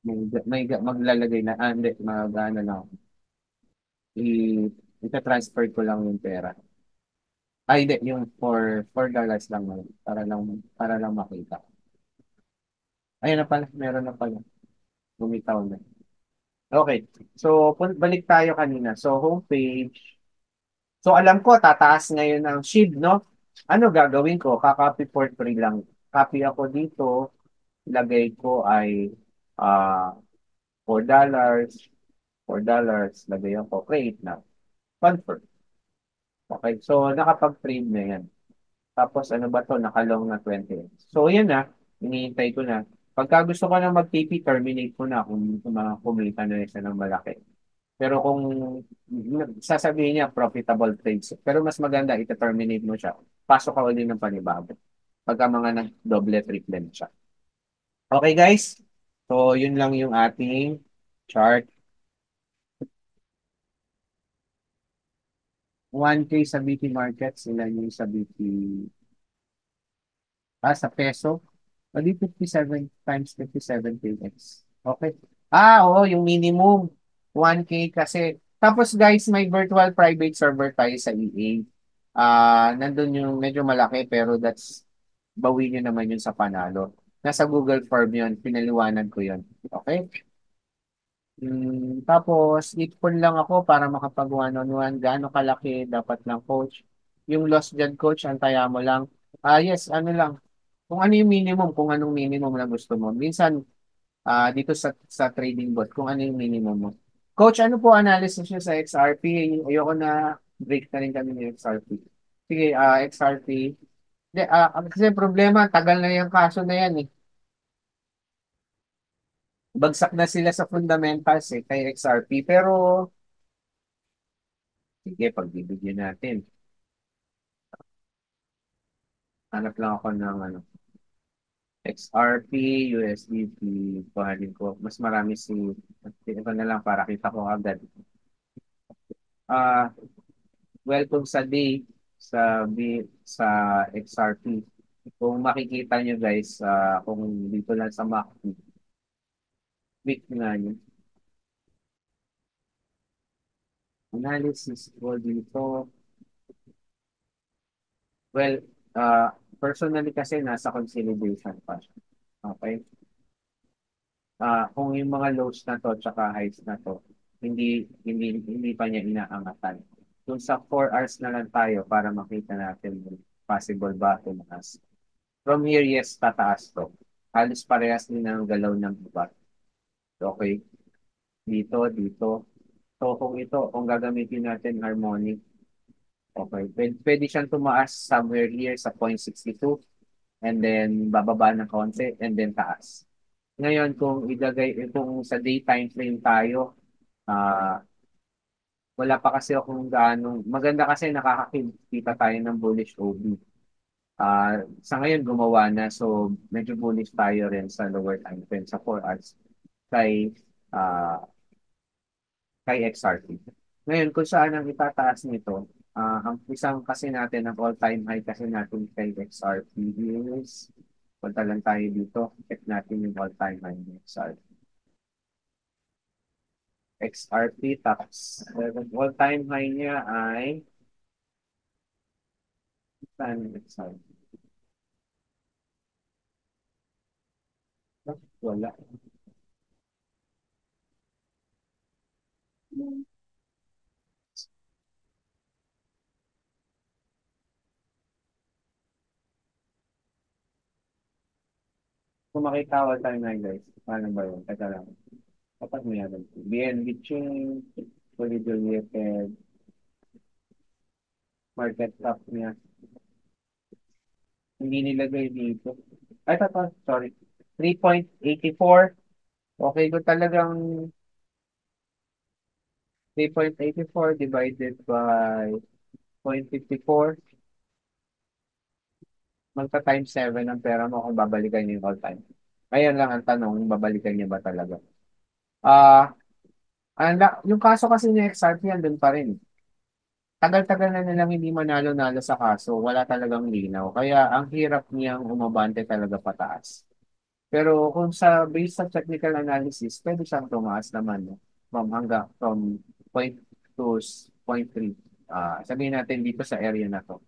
Maglalagay na, hindi, ano lang ako. I, ita-transfer ko lang yung pera. Ay, hindi, yung $4 lang, para lang makita. Ayun na pala, meron na pala. Bumitaw na. Okay. So, balik tayo kanina. So, homepage. So, alam ko, tataas ngayon ang shield, no? Ano gagawin ko? Kakopy for free lang. Copy ako dito. Lagay ko ay $4. $4. Lagay ako. Create na. Confirm. Okay. So, nakapag-trade na yan. Tapos, ano ba to? Nakalong na 20. So, yan na. Hinihintay ko na. Pagka gusto ko na mag-TP, terminate ko na kung kumita na isa ng malaki. Pero kung sasabihin niya profitable trades, pero mas maganda ita-terminate mo siya. Pasok ka ulit ng panibago. Pagka mga doble triple na siya. Okay guys? So yun lang yung ating chart. 1K sa BT Markets, ilan yung sa BT sa peso. Mali 57 times 57 PX. Okay. Oo, yung minimum 1K kasi. Tapos guys, may virtual private server tayo sa EA. Nandun yung medyo malaki pero bawin nyo naman yun sa panalo. Nasa Google Form yun, pinaliwanag ko yun. Okay? Tapos, ipon lang ako para makapag one-on-one. Gaano kalaki, dapat lang coach. Yung loss dyan, coach, antaya mo lang. Yes, ano lang. Kung ano yung minimum, kung anong minimum na gusto mo. Minsan, dito sa trading bot, kung ano yung minimum mo. Coach, ano po analysis nyo sa XRP? Ayoko na break na rin kami ng XRP. Sige, XRP. Hindi, kasi problema, tagal na yung kaso na yan eh. Bagsak na sila sa fundamentals kay XRP. Pero, sige, pagbibigyan natin. Hanap lang ako ng XRP, USDT, kuhanin ko. Mas marami ito na lang para kita ko agad. Ah, welcome sa day sa XRP. Kung makikita nyo guys, kung dito lang sa MACD, click nga nyo. Analysis ko dito. Well, personally kasi nasa consolidation pa siya. Okay? Kung yung mga lows na to tsaka highs na to, hindi pa niya inaangatan. Kung sa 4 hours na lang tayo para makita natin yung possible ba tumaas. From here, yes, tataas to. Halos parehas din ang galaw ng iba. Okay? Dito, dito. So kung gagamitin natin harmonic, okay, pwede siyang tumaas somewhere here sa 0.62 and then bababa ng konti and then taas. Ngayon, kung sa daytime frame tayo, wala pa kasi akong maganda kasi nakakakita tayo ng bullish OB. Sa ngayon, gumawa na. So, medyo bullish tayo rin sa lower time frame, sa 4 hours kay, ah, kay XRP. Ngayon, kung saan ang itataas nito, ang isang kasi natin, ang all-time high kasi natin kay XRP is, punta lang tayo dito, check natin yung all-time high ng XRP. XRP tapos all-time high niya ay saan yung XRP? Wala. Kung makita ko tayo na guys, paano ba yun? Teka lang. Dapat meron. BNB Ching, fully diluted, market cap niya. Hindi nilagay dito. Ay, tata, sorry. 3.84. Okay, kung talagang 3.84 divided by 0.54, magta times 7 ang pera mo kung babalikan niyo yung all time. Ngayon lang ang tanong, babalikan niya ba talaga? Ah, yung kaso kasi ni XRP andun pa rin. Tagal-tagal na nilang hindi manalo-nalo sa kaso, wala talagang linaw. Kaya ang hirap niyang umabante talaga pataas. Pero kung sa based sa technical analysis, pwede siyang tumaas naman, no? From point 2 point 3. Sabihin natin dito sa area na to.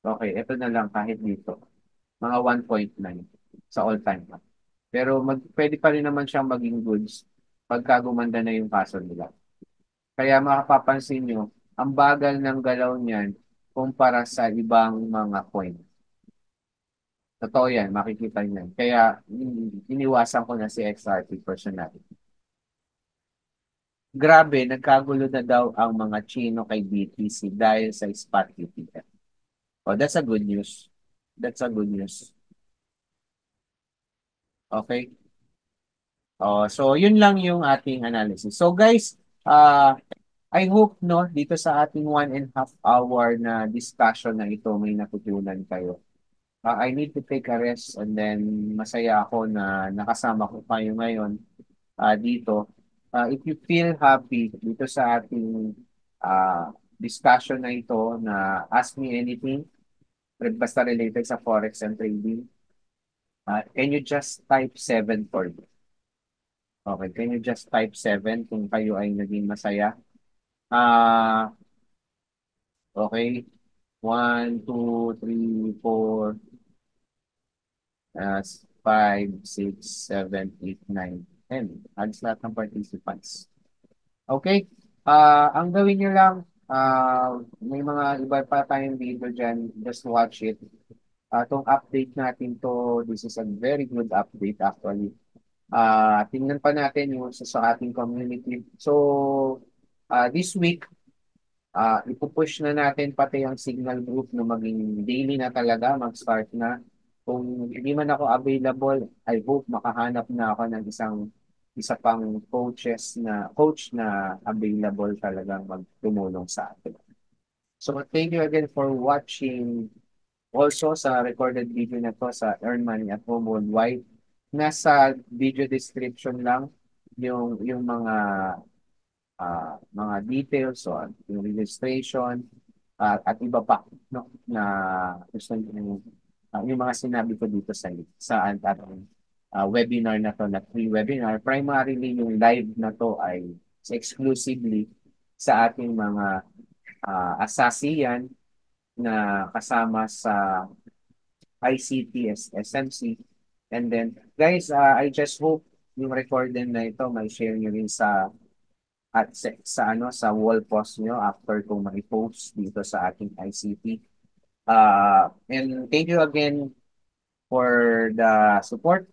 Okay, ito na lang kahit dito. Mga 1.9 sa all-time high. Pero pwede pa rin naman siyang maging goods pagka gumanda na yung kaso nila. Kaya makapapansin nyo, ang bagal ng galaw niyan kumpara sa ibang mga coin. Totoo yan, makikita niyan. Kaya iniwasan ko na si XRP personally. Grabe, nagkagulo na daw ang mga Chino kay BTC dahil sa spot ETF. Oh, that's a good news. That's a good news. Okay? Oh, so yun lang yung ating analysis. So guys, I hope no dito sa ating 1.5 hour na discussion na ito may natutunan kayo. I need to take a rest and then masaya ako na nakasama ko kayo ngayon dito. If you feel happy dito sa ating discussion na ito na ask me anything basta related sa forex and trading, can you just type 7 for me? Okay, can you just type 7 kung kayo ay naging masaya? Ah, okay. 1, 2, 3, 4, 5, 6, 7, 8, 9, 10. Alis lahat ng participants. Okay? Ang gawin nyo lang, may mga iba pa tayong video dyan. Just watch it. Itong update natin to, this is a very good update actually. Tingnan pa natin yung sa ating community. So, this week, ipupush na natin pati ang signal group na maging daily na talaga, mag-start na. Kung hindi man ako available, I hope makahanap na ako ng isa pang coach na available talagang magtumulong sa atin. So thank you again for watching also sa recorded video na to sa Earn Money at Home Worldwide. Nasa video description lang yung mga details o yung registration at iba pa no na gusto niyo yung mga sinabi ko dito sa ating webinar na to na free webinar. Primarily yung live na to ay exclusively sa ating mga ASASIAN na kasama sa ICT, SMC. And then, guys, I just hope yung recording na ito may share nyo rin sa wall post nyo after kung ma-post dito sa ating ICT. And thank you again for the support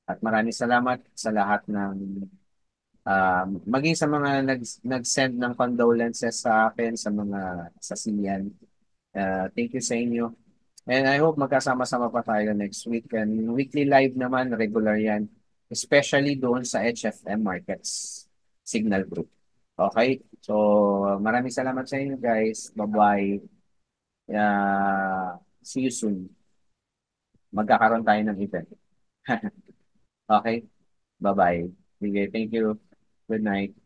at maraming salamat sa lahat ng maging sa mga nag-send ng condolences sa akin sa mga sasiyan. Thank you sa inyo. And I hope magkasama-sama pa tayo next week. And weekly live naman, regular yan. Especially doon sa HFM Markets Signal Group. Okay? So, maraming salamat sa inyo guys. Bye-bye. See you soon. Magkakaroon tayo ng event. Okay? Bye-bye. Sige, thank you. Good night.